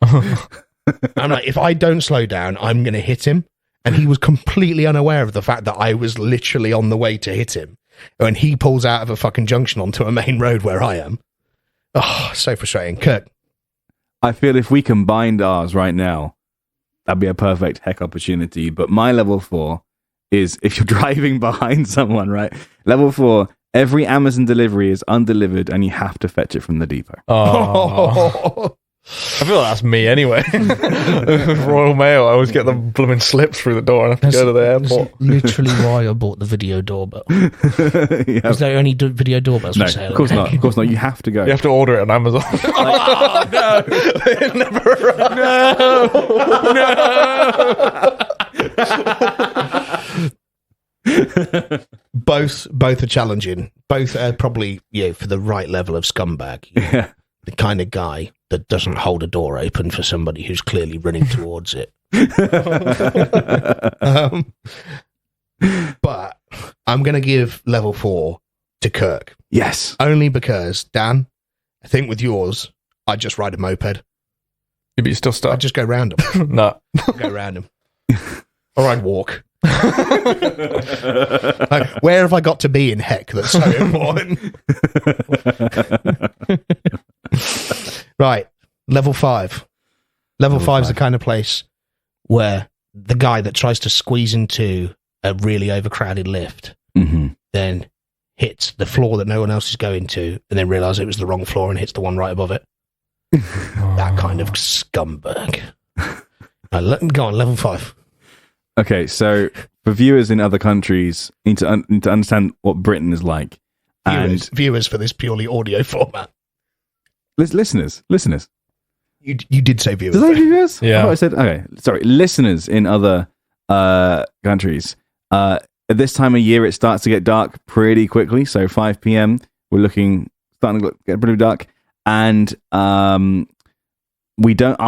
if I don't slow down, I'm going to hit him. And he was completely unaware of the fact that I was literally on the way to hit him. When he pulls out of a fucking junction onto a main road where I am. Oh, so frustrating. Kirk. I feel if we combined ours right now, that'd be a perfect heck opportunity. But my level 4 is if you're driving behind someone, right? Level 4, every Amazon delivery is undelivered and you have to fetch it from the depot. Oh. I feel like that's me anyway. Royal Mail, I always get the blooming slips through the door and have to go to the airport. That's literally why I bought the video doorbell. Yeah. Is there any video doorbells No, for sale? of course not. Of course not. You have to go. You have to order it on Amazon. Oh, no. It never arrives. Both are challenging. Both are probably for the right level of scumbag. Yeah. The kind of guy that doesn't hold a door open for somebody who's clearly running towards it. But I'm going to give level 4 to Kirk. Yes. Only because, Dan, I think with yours, I'd just ride a moped. Yeah, but you still I'd start. just go round him. No. Go round him. Or I'd walk. Like, where have I got to be in heck that's so important? Right, level 5. Level 5 is the kind of place where the guy that tries to squeeze into a really overcrowded lift then hits the floor that no one else is going to, and then realises it was the wrong floor and hits the one right above it. That kind of scumbag. Go on, level 5. Okay, so for viewers in other countries, need to understand what Britain is like. Viewers for this purely audio format. Listeners. You did say viewers. Did I say viewers? Yeah. I thought I said, okay, sorry. Listeners in other countries. At this time of year, it starts to get dark pretty quickly. So 5 p.m., we're starting to get pretty dark. And our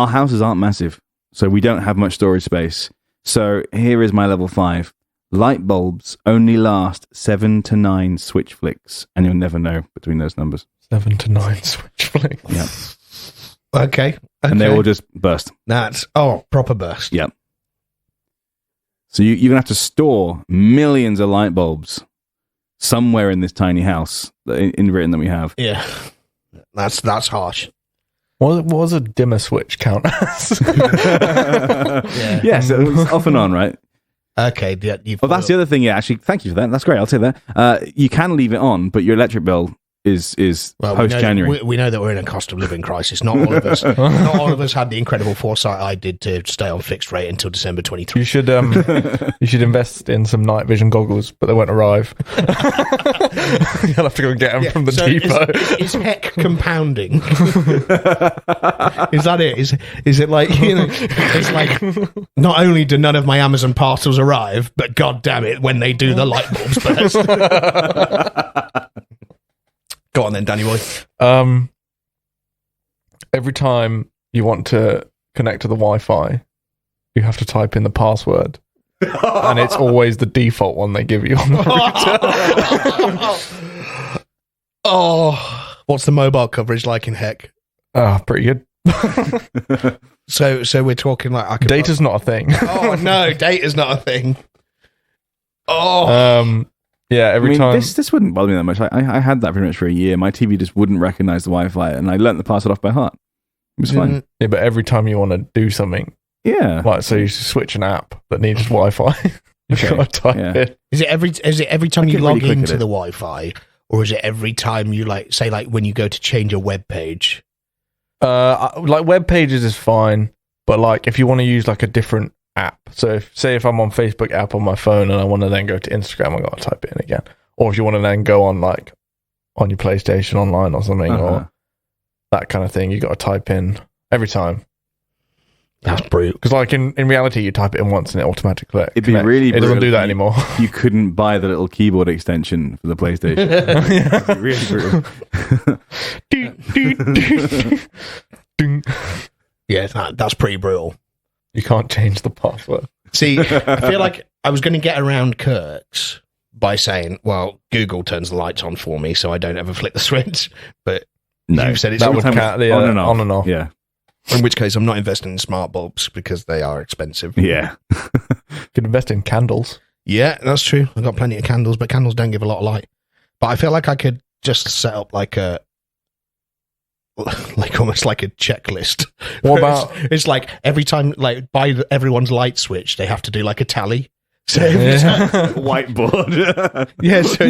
houses aren't massive. So we don't have much storage space. So here is my level 5. Light bulbs only last 7 to 9 switch flicks, and you'll never know between those numbers. 7 to 9 switch flicks. Yeah. Okay. And they will just burst. That's proper burst. Yeah. So you're going to have to store millions of light bulbs somewhere in this tiny house in Britain that we have. Yeah. That's harsh. What was a dimmer switch count as? Yeah. Yes, it's off and on, right? Okay. Yeah, That's the other thing. Yeah, actually, thank you for that. That's great. I'll say that. You can leave it on, but your electric bill is post-January. We know that we're in a cost of living crisis. Not all of us. Not all of us had the incredible foresight I did to stay on fixed rate until December 23. You should invest in some night vision goggles, but they won't arrive. You'll have to go and get them from the depot. Is heck compounding? Is that it? Is it like, it's like, not only do none of my Amazon parcels arrive, but god damn it, when they do, the light bulbs burst. Go on then, Danny boy. Every time you want to connect to the Wi-Fi, you have to type in the password. And it's always the default one they give you on the router. What's the mobile coverage like in heck? Pretty good. So we're talking like data's not a thing. Oh no, data's not a thing. Yeah, every time. This wouldn't bother me that much. I had that pretty much for a year. My TV just wouldn't recognize the Wi-Fi, and I learnt the password off by heart. It was fine. Yeah, but every time you want to do something, yeah, like so you switch an app that needs Wi-Fi. You've got to type it. Is it every time you get log really quick into at the it. Wi-Fi, or is it every time you say when you go to change a web page? Like web pages is fine, but like if you want to use like a different app, so if I'm on Facebook app on my phone and I want to then go to Instagram, I got to type it in again. Or if you want to then go on like on your PlayStation online or something or that kind of thing, you got to type in every time. That's brutal. Because like in reality, you type it in once and it automatically connects. It'd be really It doesn't brutal do that if anymore. You couldn't buy the little keyboard extension for the PlayStation. It'd be really brutal. Ding. Yeah, that's pretty brutal. You can't change the password. See, I feel like I was going to get around Kirk's by saying, well, Google turns the lights on for me so I don't ever flick the switch. But No, you said it's that all would time. count the on and off. Yeah. In which case, I'm not investing in smart bulbs because they are expensive. Yeah. You could invest in candles. Yeah, that's true. I've got plenty of candles, but candles don't give a lot of light. But I feel like I could just set up like almost like a checklist. What about it's like every time like by everyone's light switch, they have to do like a tally. So every time, Whiteboard. yeah, so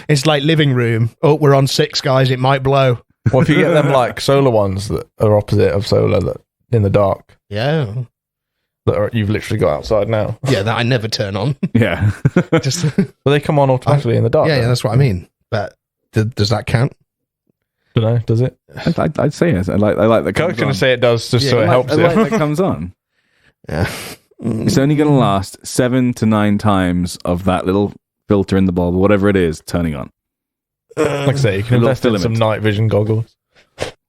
it's like living room. Oh, we're on 6 guys. It might blow. what if you get them like solar ones that are opposite of solar that in the dark Yeah, that you've literally got outside now? yeah, that I never turn on. Yeah. Just Well, they come on automatically in the dark. yeah, that's what I mean. But does that count? Don't know. Does it? I'd say yes. I like that. Kirk's going to say it does just so I it helps like you. that comes on. Yeah. It's only going to last 7 to 9 times of that little filter in the bulb, or whatever it is, turning on. Like I say, you can A little invest in some filament. night vision goggles.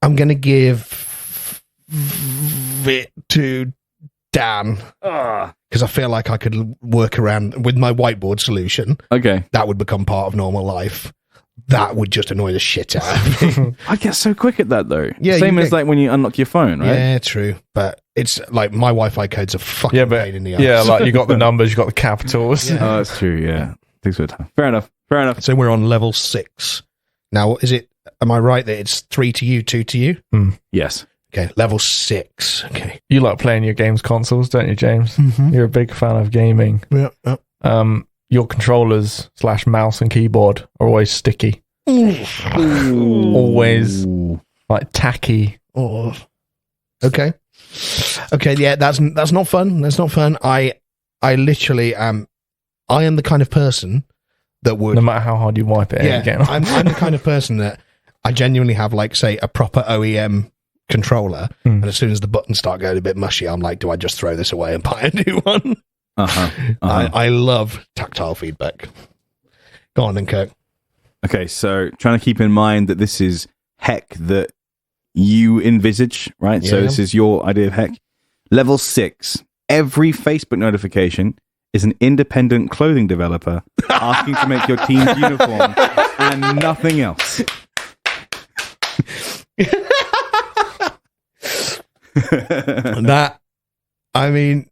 I'm going to give it to Dan because I feel like I could work around with my whiteboard solution. Okay. That would become part of normal life. That would just annoy the shit out of me. I get so quick at that though. Yeah, Same you as get- like when you unlock your phone, right? Yeah, true. But it's like my Wi-Fi code's a fucking Yeah, but pain in the ass. yeah, like you got the numbers, you got the capitals. Yeah. Oh, that's true. Yeah. Takes a bit of time. Fair enough. So we're on level 6. Now, am I right that it's 3 to you, 2 to you? Yes. Okay, level 6. Okay. You like playing your games consoles, don't you, James? Mm-hmm. You're a big fan of gaming. Yeah. Your controllers / mouse and keyboard are always sticky, always like tacky. Oh. Okay. Yeah, that's not fun. That's not fun. I literally am. I am the kind of person that would. No matter how hard you wipe it Yeah, again. I'm the kind of person that I genuinely have, like, say, a proper OEM controller, and as soon as the buttons start going a bit mushy, I'm like, do I just throw this away and buy a new one? I love tactile feedback. Go on then, Kirk. Okay, so trying to keep in mind that this is heck that you envisage, right? So Yeah. this is your idea of heck. Level 6. Every Facebook notification is an independent clothing developer asking to make your team's uniform and nothing else. That, I mean,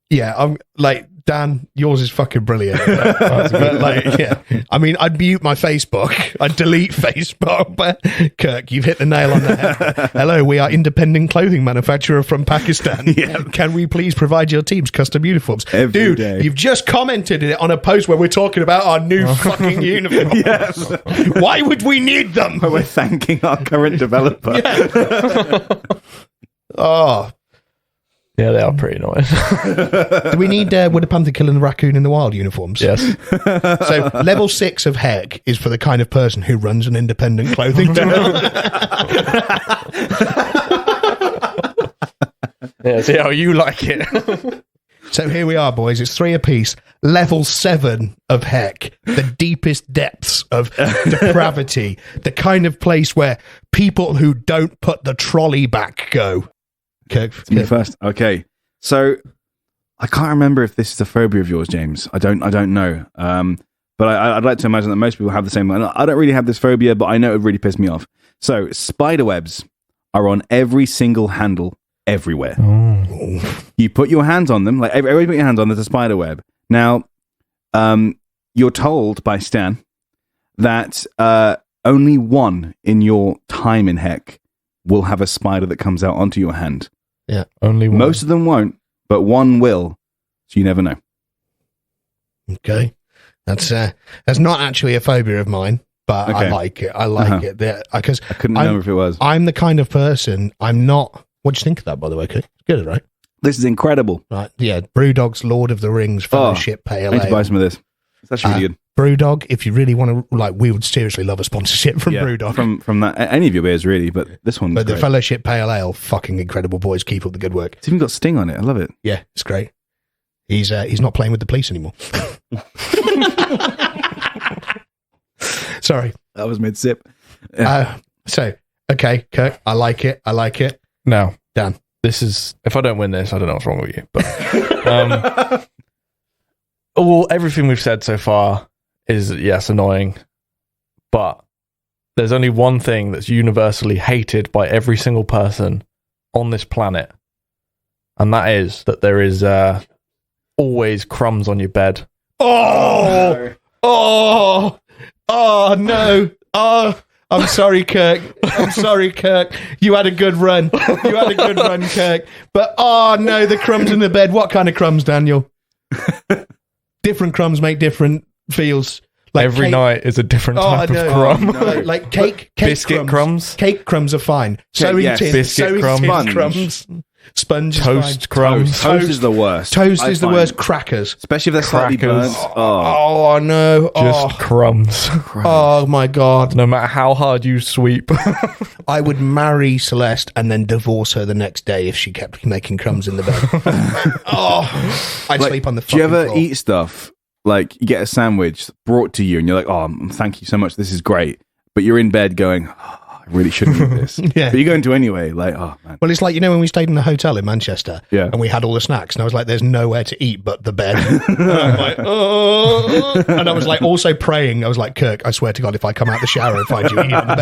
yeah, I'm like, Dan, yours is fucking brilliant. But like, yeah, I mean, I'd mute my Facebook, I'd delete Facebook, but Kirk, you've hit the nail on the head. Hello, we are independent clothing manufacturer from Pakistan. Yeah. Can we please provide your team's custom uniforms? Every Dude, day. you've just commented it on a post where we're talking about our new fucking uniforms. Yes. Why would we need them? We're thanking our current developer. Oh, Yeah, they are pretty annoying. do we need Would a Panther killing the raccoon in the wild uniforms? Yes. So level 6 of heck is for the kind of person who runs an independent clothing developer. Yeah, see how you like it. So here we are, boys. It's 3 apiece. Level 7 of heck. The deepest depths of depravity. The kind of place where people who don't put the trolley back go. Kirk, Me first. Okay. So I can't remember if this is a phobia of yours, James. I don't know. But I'd like to imagine that most people have the same one. I don't really have this phobia, but I know it would really piss me off. So spider webs are on every single handle everywhere. You put your hands on them, like everybody put your hands on, there's a spider web. Now, you're told by Stan that only one in your time in heck will have a spider that comes out onto your hand. Yeah. Only one. Most of them won't, but one will. So you never know. Okay. That's not actually a phobia of mine, but I like it. I like it. Because I couldn't remember if it was. I'm the kind of person, I'm not... What do you think of that, by the way, Cook? Good, right? This is incredible. Right, yeah. Brewdog's Lord of the Rings Fellowship Pale Ale. I need to buy some of this. It's actually really good. Brewdog, if you really want to, like, we would seriously love a sponsorship from Brewdog. From that, any of your beers, really, but this one. But the Fellowship Pale Ale, fucking incredible, boys. Keep up the good work. It's even got Sting on it. I love it. Yeah, it's great. He's not playing with the police anymore. Sorry. That was mid-sip. Okay, Kirk, I like it. Now, Dan. This is, if I don't win this, I don't know what's wrong with you. But everything we've said so far is, yes, annoying. But there's only one thing that's universally hated by every single person on this planet. And that is that there is always crumbs on your bed. No. I'm sorry, Kirk. You had a good run. Kirk. But, no, the crumbs in the bed. What kind of crumbs, Daniel? Different crumbs make different feels. Like every night is a different type of crumb. Like cake biscuit crumbs. Cake crumbs are fine. Biscuit crumbs. Sponge toast crumbs. Toast is the worst. Toast is the worst. Crackers, especially if they're slightly burnt. Oh no! Just crumbs. Oh my god! No matter how hard you sweep, I would marry Celeste and then divorce her the next day if she kept making crumbs in the bed. I'd sleep on the fucking floor. Do you ever eat stuff like you get a sandwich brought to you and you're like, "Oh, thank you so much. This is great," but you're in bed going, I really shouldn't eat this. Yeah. But you're going to anyway. Like, oh, man. Well, it's like, when we stayed in a hotel in Manchester and we had all the snacks and I was like, there's nowhere to eat but the bed. And I'm like, oh. And I was like, also praying. I was like, Kirk, I swear to God, if I come out the shower and find you eating the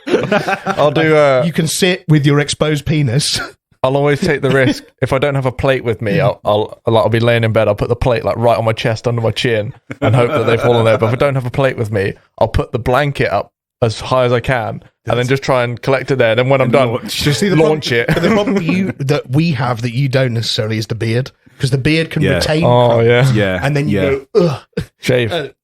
bed, I'll do you can sit with your exposed penis. I'll always take the risk. If I don't have a plate with me, I'll be laying in bed. I'll put the plate like right on my chest under my chin and hope that they fall on there. But if I don't have a plate with me, I'll put the blanket up as high as I can and then just try and collect it there. And then when I'm done, just launch it. But the problem that we have that you don't necessarily is the beard, because the beard can retain. Oh yeah. And then you go, ugh. Shave.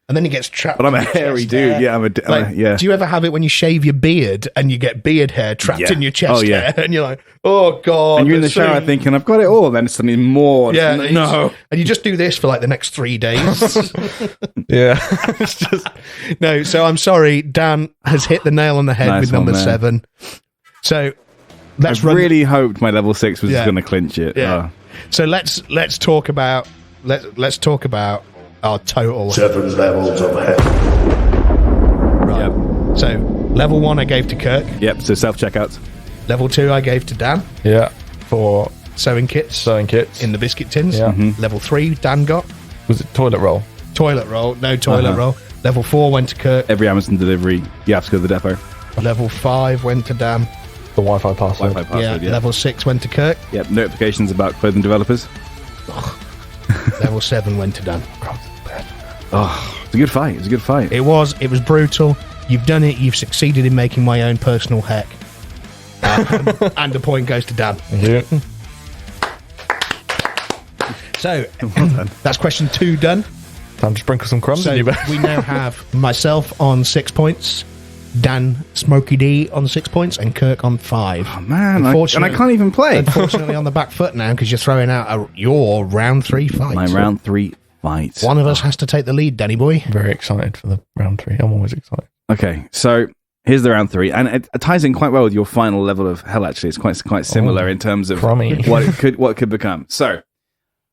And then he gets trapped. But I'm a hairy dude. Yeah, Do you ever have it when you shave your beard and you get beard hair trapped in your chest hair, and you're like, oh god! And you're in the shower thinking, I've got it all. Then suddenly more. Yeah, and you just do this for like the next 3 days. Yeah, it's just no. So I'm sorry, Dan has hit the nail on the head with number 7. So I really hoped my level 6 was going to clinch it. Yeah. So let's talk about our total 7 levels of hell. Right. Yep. So level 1 I gave to Kirk. Yep. So self-checkouts. Level 2 I gave to Dan. Yeah. For sewing kits in the biscuit tins. Yeah. Mm-hmm. Level 3 Dan got. Was it toilet roll? Toilet roll. No toilet roll. Level 4 went to Kirk. Every Amazon delivery, you have to go to the depot. Level 5 went to Dan. The Wi-Fi password. Yeah. Level 6 went to Kirk. Yep. Notifications about clothing developers. Level 7 went to Dan. Oh, it's a good fight. It was brutal. You've done it. You've succeeded in making my own personal heck. And the point goes to Dan. Yeah. So, that's question 2 done. Time to sprinkle some crumbs in your bed. We now have myself on 6 points, Dan Smokey D on 6 points, and Kirk on 5. Oh, man. And I can't even play. Unfortunately, on the back foot now, because you're throwing out your round 3 fight. My round 3 fight. One of us has to take the lead, Danny boy. Very excited for the round 3. I'm always excited. Okay, so here's the round 3, and it ties in quite well with your final level of hell. Actually, it's quite similar in terms of what it could become. So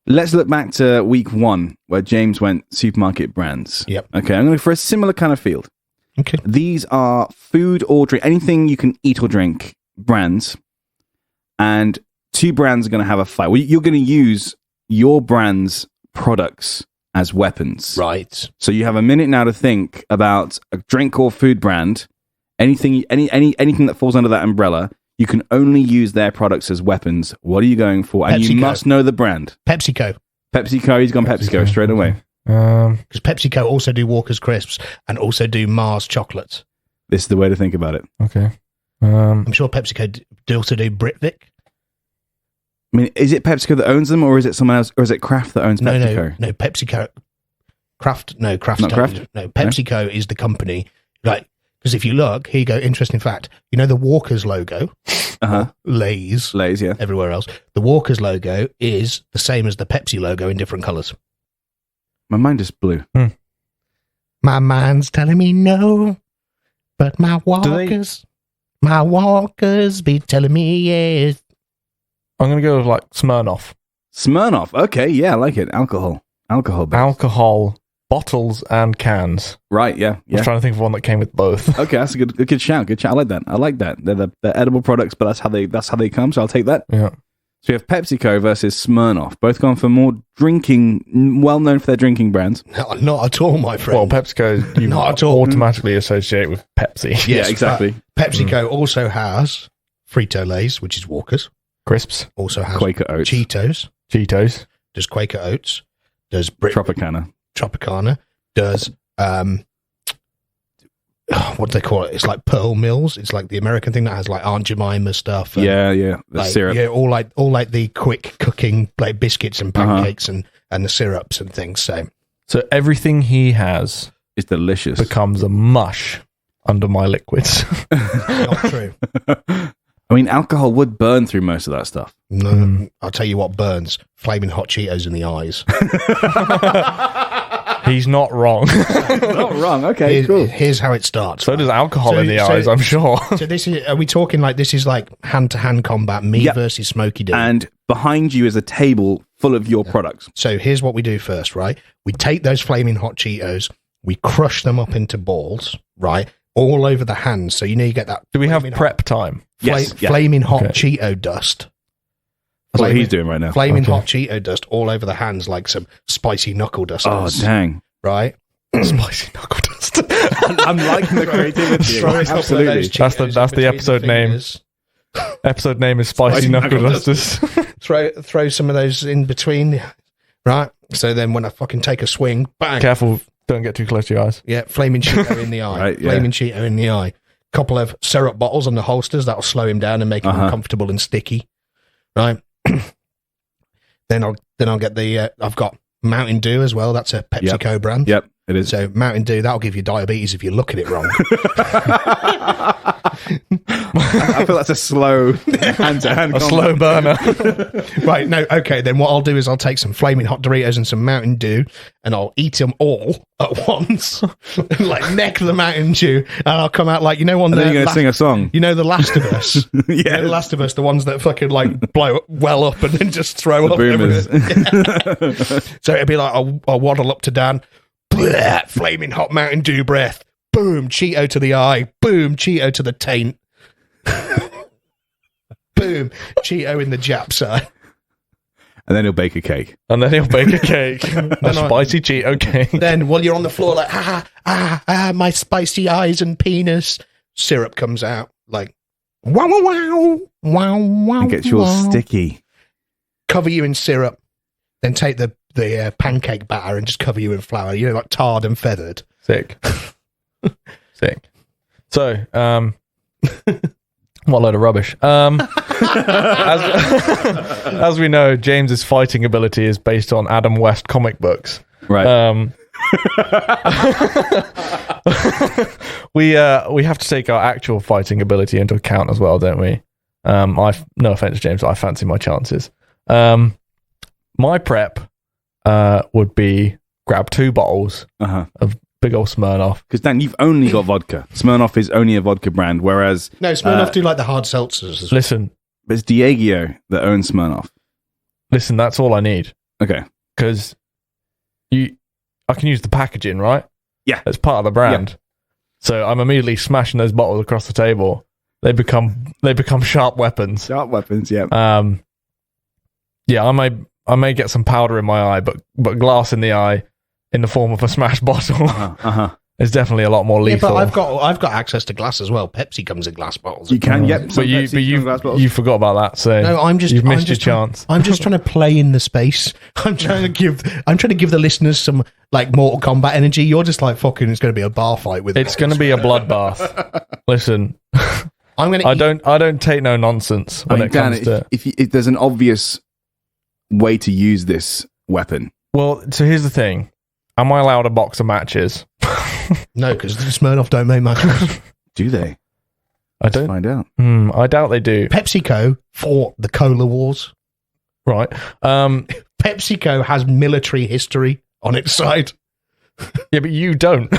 let's look back to week 1, where James went supermarket brands. Yep. Okay, I'm going for a similar kind of field. Okay. These are food or drink, anything you can eat or drink brands, and 2 brands are going to have a fight. Well, you're going to use your brand's products as weapons. Right. So you have a minute now to think about a drink or food brand. Anything that falls under that umbrella, you can only use their products as weapons. What are you going for? And you must know the brand. PepsiCo. He's gone PepsiCo straight away. Because PepsiCo also do Walker's Crisps and also do Mars chocolates. This is the way to think about it. Okay. I'm sure PepsiCo do also do Britvic. I mean, is it PepsiCo that owns them, or is it someone else, or is it Kraft that owns PepsiCo? No, PepsiCo. Kraft. No, Kraft. Not Kraft? No, PepsiCo is the company. Like, because if you look, here you go. Interesting fact. You know the Walker's logo, Lay's, yeah. everywhere else. The Walker's logo is the same as the Pepsi logo in different colours. My mind is blue. My mind's telling me no, but my walkers be telling me yes. I'm going to go with like Smirnoff. Smirnoff. Okay, yeah, I like it. Alcohol. Alcohol, bottles and cans. Right, yeah. I was trying to think of one that came with both. Okay, that's a good shout. Good shout. I like that. They're edible products, but that's how they come. So I'll take that. Yeah. So we have PepsiCo versus Smirnoff, both gone for more drinking, well known for their drinking brands. No, not at all, my friend. Well, PepsiCo, you Not at all. automatically associate with Pepsi. Yes, yeah, exactly. PepsiCo also has Frito-Lays, which is Walker's. Crisps. Also has Quaker Oats. Cheetos. Does Quaker Oats. Does Tropicana. Does what do they call it? It's like Pearl Mills. It's like the American thing that has like Aunt Jemima stuff. And yeah. The like, syrup. Yeah, all like the quick cooking like biscuits and pancakes and the syrups and things. So everything he has is delicious. Becomes a mush under my liquids. Not true. I mean, alcohol would burn through most of that stuff. No, I'll tell you what burns: flaming hot Cheetos in the eyes. He's not wrong. Not wrong. Okay, cool. Here's how it starts. So does alcohol in the eyes, I'm sure. So this is. Are we talking like this is like hand-to-hand combat? Me versus Smokey D. And behind you is a table full of your products. So here's what we do first, right? We take those flaming hot Cheetos, we crush them up into balls, right? All over the hands. So you know you get that. Do we have prep time? Yes. Flaming hot Cheeto dust. That's what he's doing right now. Flaming hot Cheeto dust all over the hands like some spicy knuckle dust. Oh, dang. Right? Spicy knuckle dust. I'm liking the creativity. Absolutely. That's the episode name. Episode name is Spicy Knuckle Dusters. Throw some of those in between. Right? So then when I fucking take a swing, bang. Careful, don't get too close to your eyes. Yeah, flaming Cheeto in the eye. Right, flaming Cheeto in the eye. Couple of syrup bottles on the holsters that'll slow him down and make him uncomfortable and sticky. Right? Then I'll get the I've got Mountain Dew as well. That's a PepsiCo brand. Yep, it is. So Mountain Dew, that'll give you diabetes if you look at it wrong. I feel that's a slow hand-to-hand combat. Slow burner. Right, no, okay, then what I'll do is I'll take some flaming hot Doritos and some Mountain Dew and I'll eat them all at once. Like neck the Mountain Dew and I'll come out like, you know, on and then you're going to sing a song. You know, The Last of Us? Yeah. You know, The Last of Us, the ones that fucking like blow well up and then just throw up. Boomers. Yeah. So it'd be like, I'll waddle up to Dan, bleh, flaming hot Mountain Dew breath, boom, Cheeto to the eye, boom, Cheeto to the taint. Boom, Cheeto in the Jap side. And then he'll bake a cake. A spicy Cheeto cake. Then while you're on the floor like, my spicy eyes and penis, syrup comes out like, wow, wow, wow, wow. And gets you all sticky. Cover you in syrup. Then take the pancake batter and just cover you in flour. You know, like tarred and feathered. Sick. So, what a load of rubbish. As we know, James's fighting ability is based on Adam West comic books. Right. We have to take our actual fighting ability into account as well, don't we? No offense, James, I fancy my chances. My prep would be grab 2 bottles of big old Smirnoff. Because Dan, you've only got vodka. Smirnoff is only a vodka brand, whereas no, Smirnoff do like the hard seltzers. Listen, it's Diageo that owns Smirnoff. Listen, that's all I need. Okay, because I can use the packaging, right? Yeah, it's part of the brand. Yeah. So I'm immediately smashing those bottles across the table. They become sharp weapons. Sharp weapons, yeah. Yeah, I may get some powder in my eye, but glass in the eye in the form of a smashed bottle is definitely a lot more lethal. Yeah, but I've got access to glass as well. Pepsi comes in glass bottles. You can, yep. But you forgot about that. So no, you've missed your chance. I'm just trying to play in the space. I'm trying to give the listeners some like Mortal Kombat energy. You're just like fucking. It's going to be a bar fight with. It's going to be a bloodbath. Listen, I don't take no nonsense when it comes to. If there's an obvious way to use this weapon. Well, so here's the thing: am I allowed a box of matches? No, because Smirnoff don't make matches. Do they? I don't find out. I doubt they do. PepsiCo fought the cola wars. Right. PepsiCo has military history on its side. Yeah, but you don't.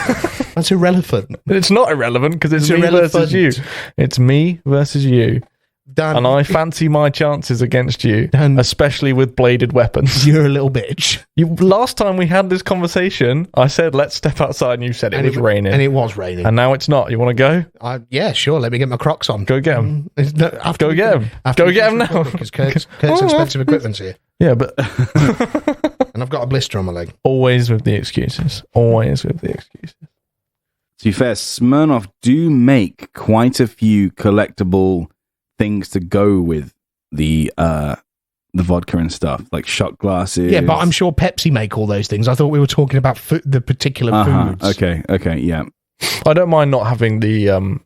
That's irrelevant. It's not irrelevant because it's me versus you. It's me versus you. Dan, and I fancy my chances against you, Dan, especially with bladed weapons. You're a little bitch. Last time we had this conversation, I said, let's step outside, and you said it was raining. And it was raining. And now it's not. You want to go? Yeah, sure. Let me get my Crocs on. Go get them. Go get them. Go get them now. Because Kurt's expensive equipment's here. Yeah, but... And I've got a blister on my leg. Always with the excuses. Always with the excuses. To be fair, Smirnoff do make quite a few collectible things to go with the vodka and stuff, like shot glasses. Yeah, but I'm sure Pepsi make all those things. I thought we were talking about the particular foods. Okay, yeah. I don't mind not having the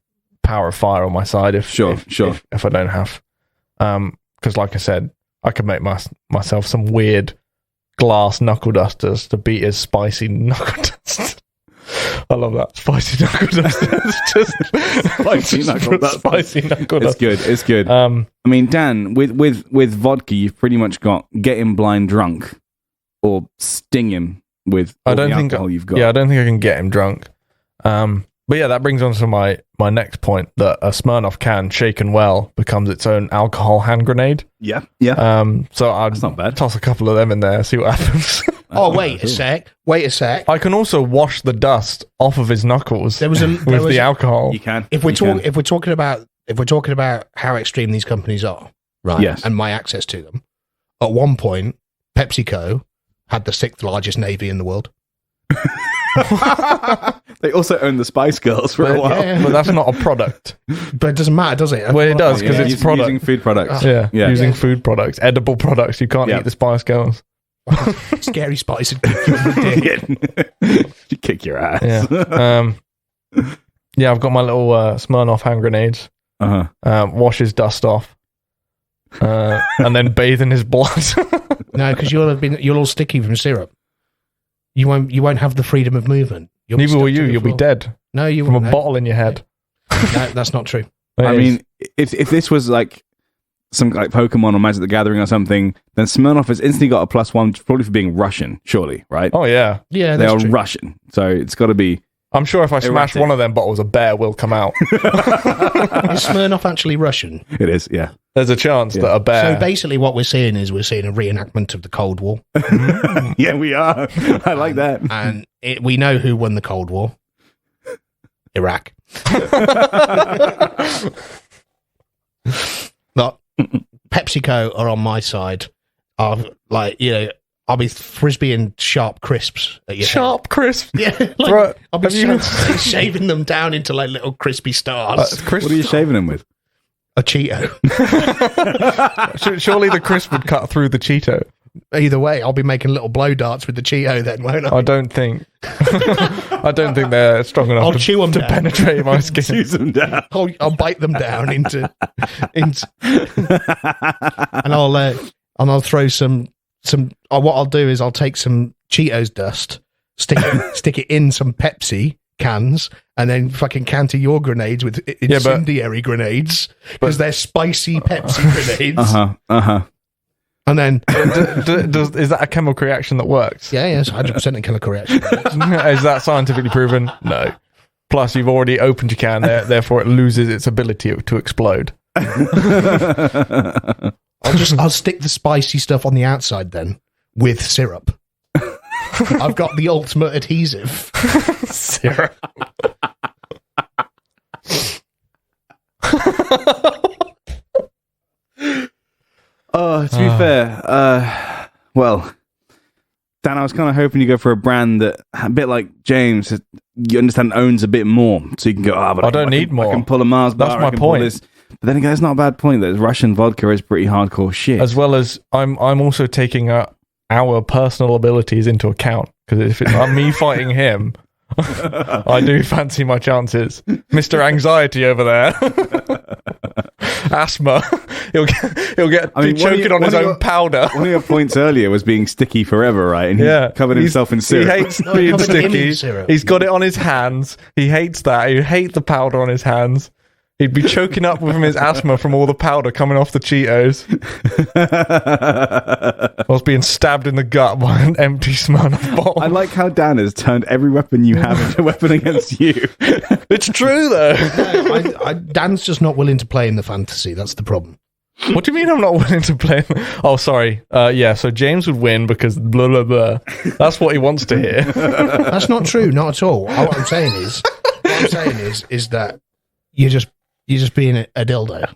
power of fire on my side if I don't have. Because like I said, I could make myself some weird glass knuckle dusters to beat his spicy knuckle dust. I love that. Spicy knuckle dust. It's just spicy knuckle dust. Spicy knuckle dust. It's good. I mean, Dan, with vodka, you've pretty much got get him blind drunk or sting him with all the alcohol you've got. Yeah, I don't think I can get him drunk. But yeah, that brings on to my next point, that a Smirnoff can, shaken well, becomes its own alcohol hand grenade. Yeah. So I'd not bad. Toss a couple of them in there, see what happens. Wait a sec. I can also wash the dust off of his knuckles with the alcohol. You can. If we're talking about how extreme these companies are, right? Yes. And my access to them. At one point, PepsiCo had the 6th largest navy in the world. They also own the Spice Girls for a while. Yeah. But that's not a product. But it doesn't matter, does it? Well, it does, because it's product. Using food products. Using food products, edible products. You can't eat the Spice Girls. Scary Spice would kick you in the dick. You kick your ass. Yeah. I've got my little Smirnoff hand grenades. Wash his dust off. And then bathe in his blood. No, because you're all sticky from syrup. You won't have the freedom of movement. Neither will you. You'll be dead. No, you from won't. A bottle in your head. No, that's not true. I mean, if this was like some like Pokemon or Magic the Gathering or something, then Smirnoff has instantly got a +1, probably for being Russian, surely, right? Oh yeah, yeah, they are true. Russian, so it's got to be. I'm sure if I smash one of them bottles, a bear will come out. Is Smirnoff actually Russian? It is, yeah. There's a chance that a bear... So basically what we're seeing is a reenactment of the Cold War. Yeah, we are. I like that. And we know who won the Cold War. Iraq. Look, PepsiCo are on my side. I'll be frisbeeing sharp crisps at your Sharp crisps? Yeah. I'll be shaving them down into like little crispy stars. What are you shaving them with? A Cheeto. Surely the crisp would cut through the Cheeto. Either way, I'll be making little blow darts with the Cheeto then, won't I? I don't think they're strong enough to penetrate my skin. Choose them down. I'll bite them down into and I'll throw some what I'll do is I'll take some Cheetos dust, stick it in some Pepsi cans, and then fucking counter your grenades with incendiary grenades, because they're spicy Pepsi grenades. And then is that a chemical reaction that works? Yeah, it's 100% a chemical reaction. Is that scientifically proven? No. Plus, you've already opened your can, therefore it loses its ability to explode. I'll stick the spicy stuff on the outside then with syrup. I've got the ultimate adhesive. Syrup. To be fair, well, Dan, I was kind of hoping you go for a brand that, a bit like James, you understand owns a bit more, so you can go. But I don't need more. I can pull a Mars bar. That's my point. But then again, it's not a bad point that Russian vodka is pretty hardcore shit. As well as I'm also taking our personal abilities into account, because if it's not me fighting him, I do fancy my chances. Mr. Anxiety over there. Asthma. He'll get choking on his own powder. One of your points earlier was being sticky forever, right? And he covered himself in syrup. He hates being sticky. He's got it on his hands. He hates that. He hates the powder on his hands. He'd be choking up with his asthma from all the powder coming off the Cheetos. Whilst being stabbed in the gut by an empty Smirnoff bottle. I like how Dan has turned every weapon you have into a weapon against you. It's true, though. No, Dan's just not willing to play in the fantasy. That's the problem. What do you mean I'm not willing to play? Oh, sorry. So James would win because blah, blah, blah. That's what he wants to hear. That's not true. Not at all. What I'm saying is that you're just being a dildo.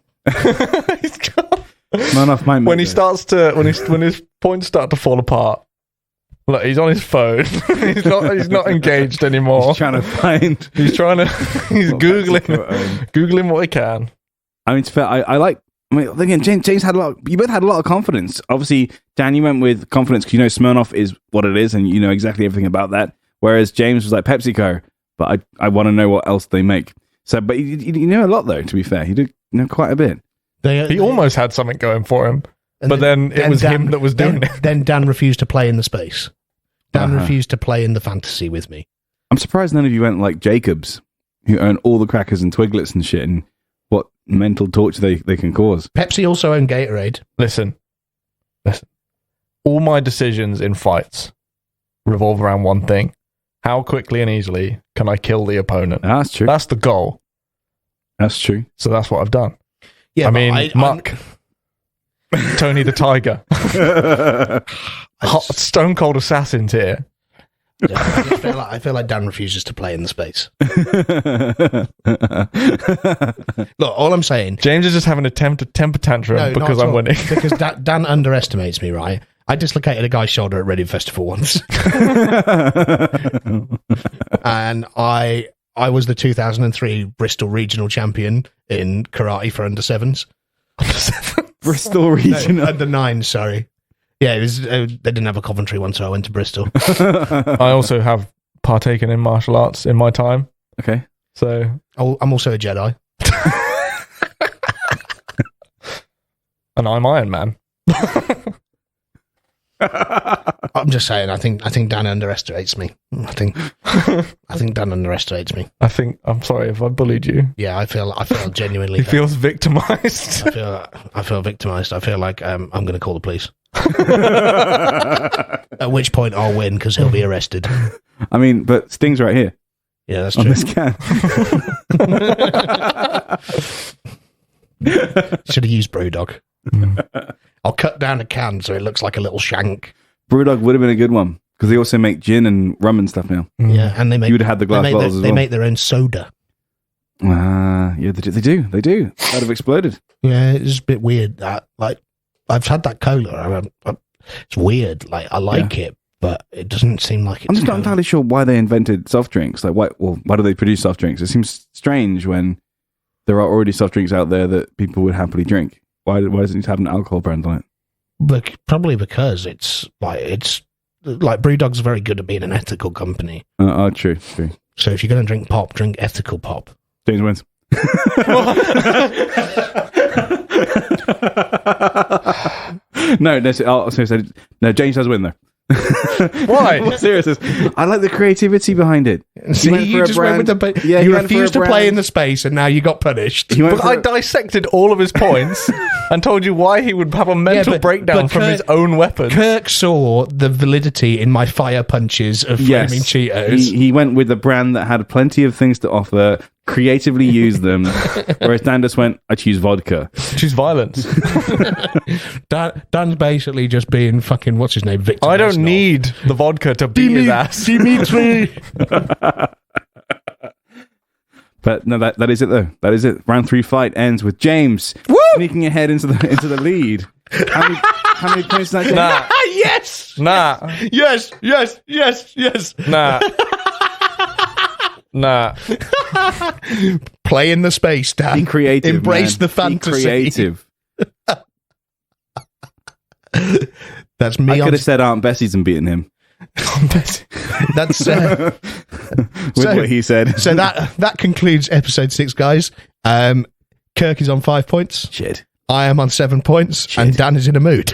When his points start to fall apart, look, he's on his phone. he's not engaged anymore. He's googling what he can. I mean, it's fair. Again, James had a lot. You both had a lot of confidence. Obviously, Dan, you went with confidence because you know Smirnoff is what it is, and you know exactly everything about that. Whereas James was like PepsiCo, but I want to know what else they make. So, but you know a lot though. To be fair, he did know quite a bit. He almost had something going for him, but then it was him that was doing it. Then Dan refused to play in the space. Dan refused to play in the fantasy with me. I'm surprised none of you went like Jacobs, who own all the crackers and Twiglets and shit, and what mental torture they can cause. Pepsi also owned Gatorade. Listen. All my decisions in fights revolve around one thing. How quickly and easily can I kill the opponent? That's true. That's the goal. That's true. So that's what I've done. Yeah, I mean, Muck, Tony the Tiger, hot stone cold assassins here. Yeah, I feel like Dan refuses to play in the space. Look, all I'm saying, James is just having a temper tantrum because I'm winning. Because Dan underestimates me, right? I dislocated a guy's shoulder at Reading Festival once, and I was the 2003 Bristol regional champion in karate for under sevens. Bristol regional under nines. Sorry, yeah, it was. They didn't have a Coventry one, so I went to Bristol. I also have partaken in martial arts in my time. Okay, so I'm also a Jedi, and I'm Iron Man. I'm just saying. I think Dan underestimates me. I think Dan underestimates me. I'm sorry if I bullied you. Yeah, I feel genuinely. He feels victimized. I feel victimized. I feel like I'm going to call the police. At which point I'll win because he'll be arrested. I mean, but Sting's right here. Yeah, that's on true. This can. Should have used Brewdog. I'll cut down a can so it looks like a little shank. Brewdog would have been a good one because they also make gin and rum and stuff now. Yeah, and they make. You would have had the glass bottles as well. They make their own soda. Yeah, they do. That'd have exploded. Yeah, it's a bit weird. Like I've had that cola. It's weird. Like I like it, but it doesn't seem like it's. I'm just not entirely sure why they invented soft drinks. Like, why do they produce soft drinks? It seems strange when there are already soft drinks out there that people would happily drink. Why does it need to have an alcohol brand on it? But probably because it's like Brewdog's very good at being an ethical company. True. So if you're going to drink pop, drink ethical pop. James wins. No, James does win though. Why? Serious. I like the creativity behind it. See, you just went with the. Yeah, you refused to play in the space, and now you got punished. But I dissected all of his points and told you why he would have a mental breakdown from his own weapons. Kirk saw the validity in my fire punches of flaming Cheetos. He went with the brand that had plenty of things to offer, creatively used them, whereas Dan just went, I choose vodka. Choose violence. Dan's basically just being fucking, what's his name, Victor. I don't need the vodka to beat his ass. Dimitri. But no, that is it though. That is it. Round 3 fight ends with James sneaking ahead into the lead. How many points is that, James? Nah. Yes. Nah. Yes. Nah. Play in the space, Dan. Be creative. Embrace the fantasy. Be creative. That's me. I could have said Aunt Bessie's and beaten him. That's With what he said. So that concludes episode 6, guys. Kirk is on 5 points. Shit. I am on 7 points, and Dan is in a mood.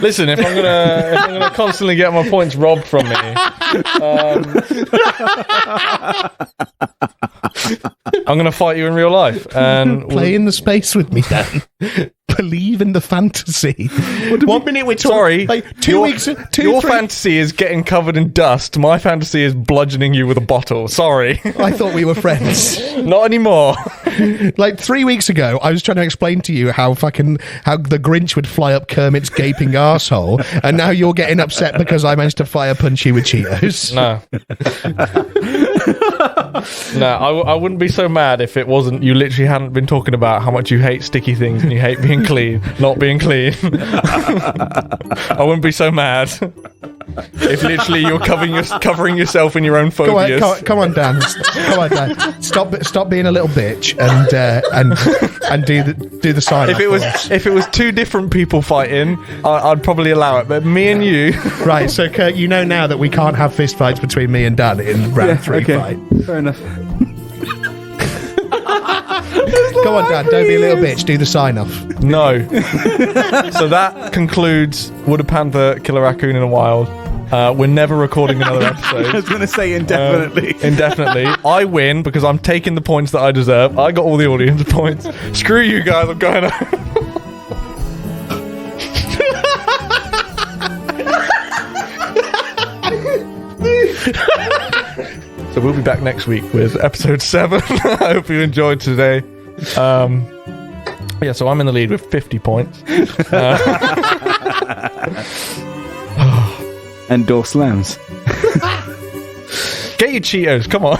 Listen, if I'm gonna constantly get my points robbed from me, I'm gonna fight you in real life and play in the space with me, Dan. Believe in the fantasy. 1 minute we're talking. Sorry, like 2 weeks. Your fantasy is getting covered in dust. My fantasy is bludgeoning you with a bottle. Sorry, I thought we were friends. Not anymore. Like 3 weeks ago, I was trying to explain to you how the Grinch would fly up Kermit's gaping arsehole, and now you're getting upset because I managed to fire punch you with Cheetos. No, I wouldn't be so mad if it wasn't. You literally hadn't been talking about how much you hate sticky things and you hate being clean, not being clean. I wouldn't be so mad if literally you're covering yourself in your own phobias. Come on, Dan. Come on, Dan. Stop being a little bitch and do the sign. If it was two different people fighting, I'd probably allow it. But me and you, right? So Kurt, you know now that we can't have fist fights between me and Dan in round 3 fight. Fair enough. Come on, Dan. Don't be a little bitch. Do the sign off. No. So that concludes Would a Panther Kill a Raccoon in a Wild? We're never recording another episode. I was going to say indefinitely. Indefinitely. I win because I'm taking the points that I deserve. I got all the audience points. Screw you guys. I'm going home. So we'll be back next week with episode 7. I hope you enjoyed today. Yeah, so I'm in the lead with 50 points. And door slams. Get your Cheetos, come on.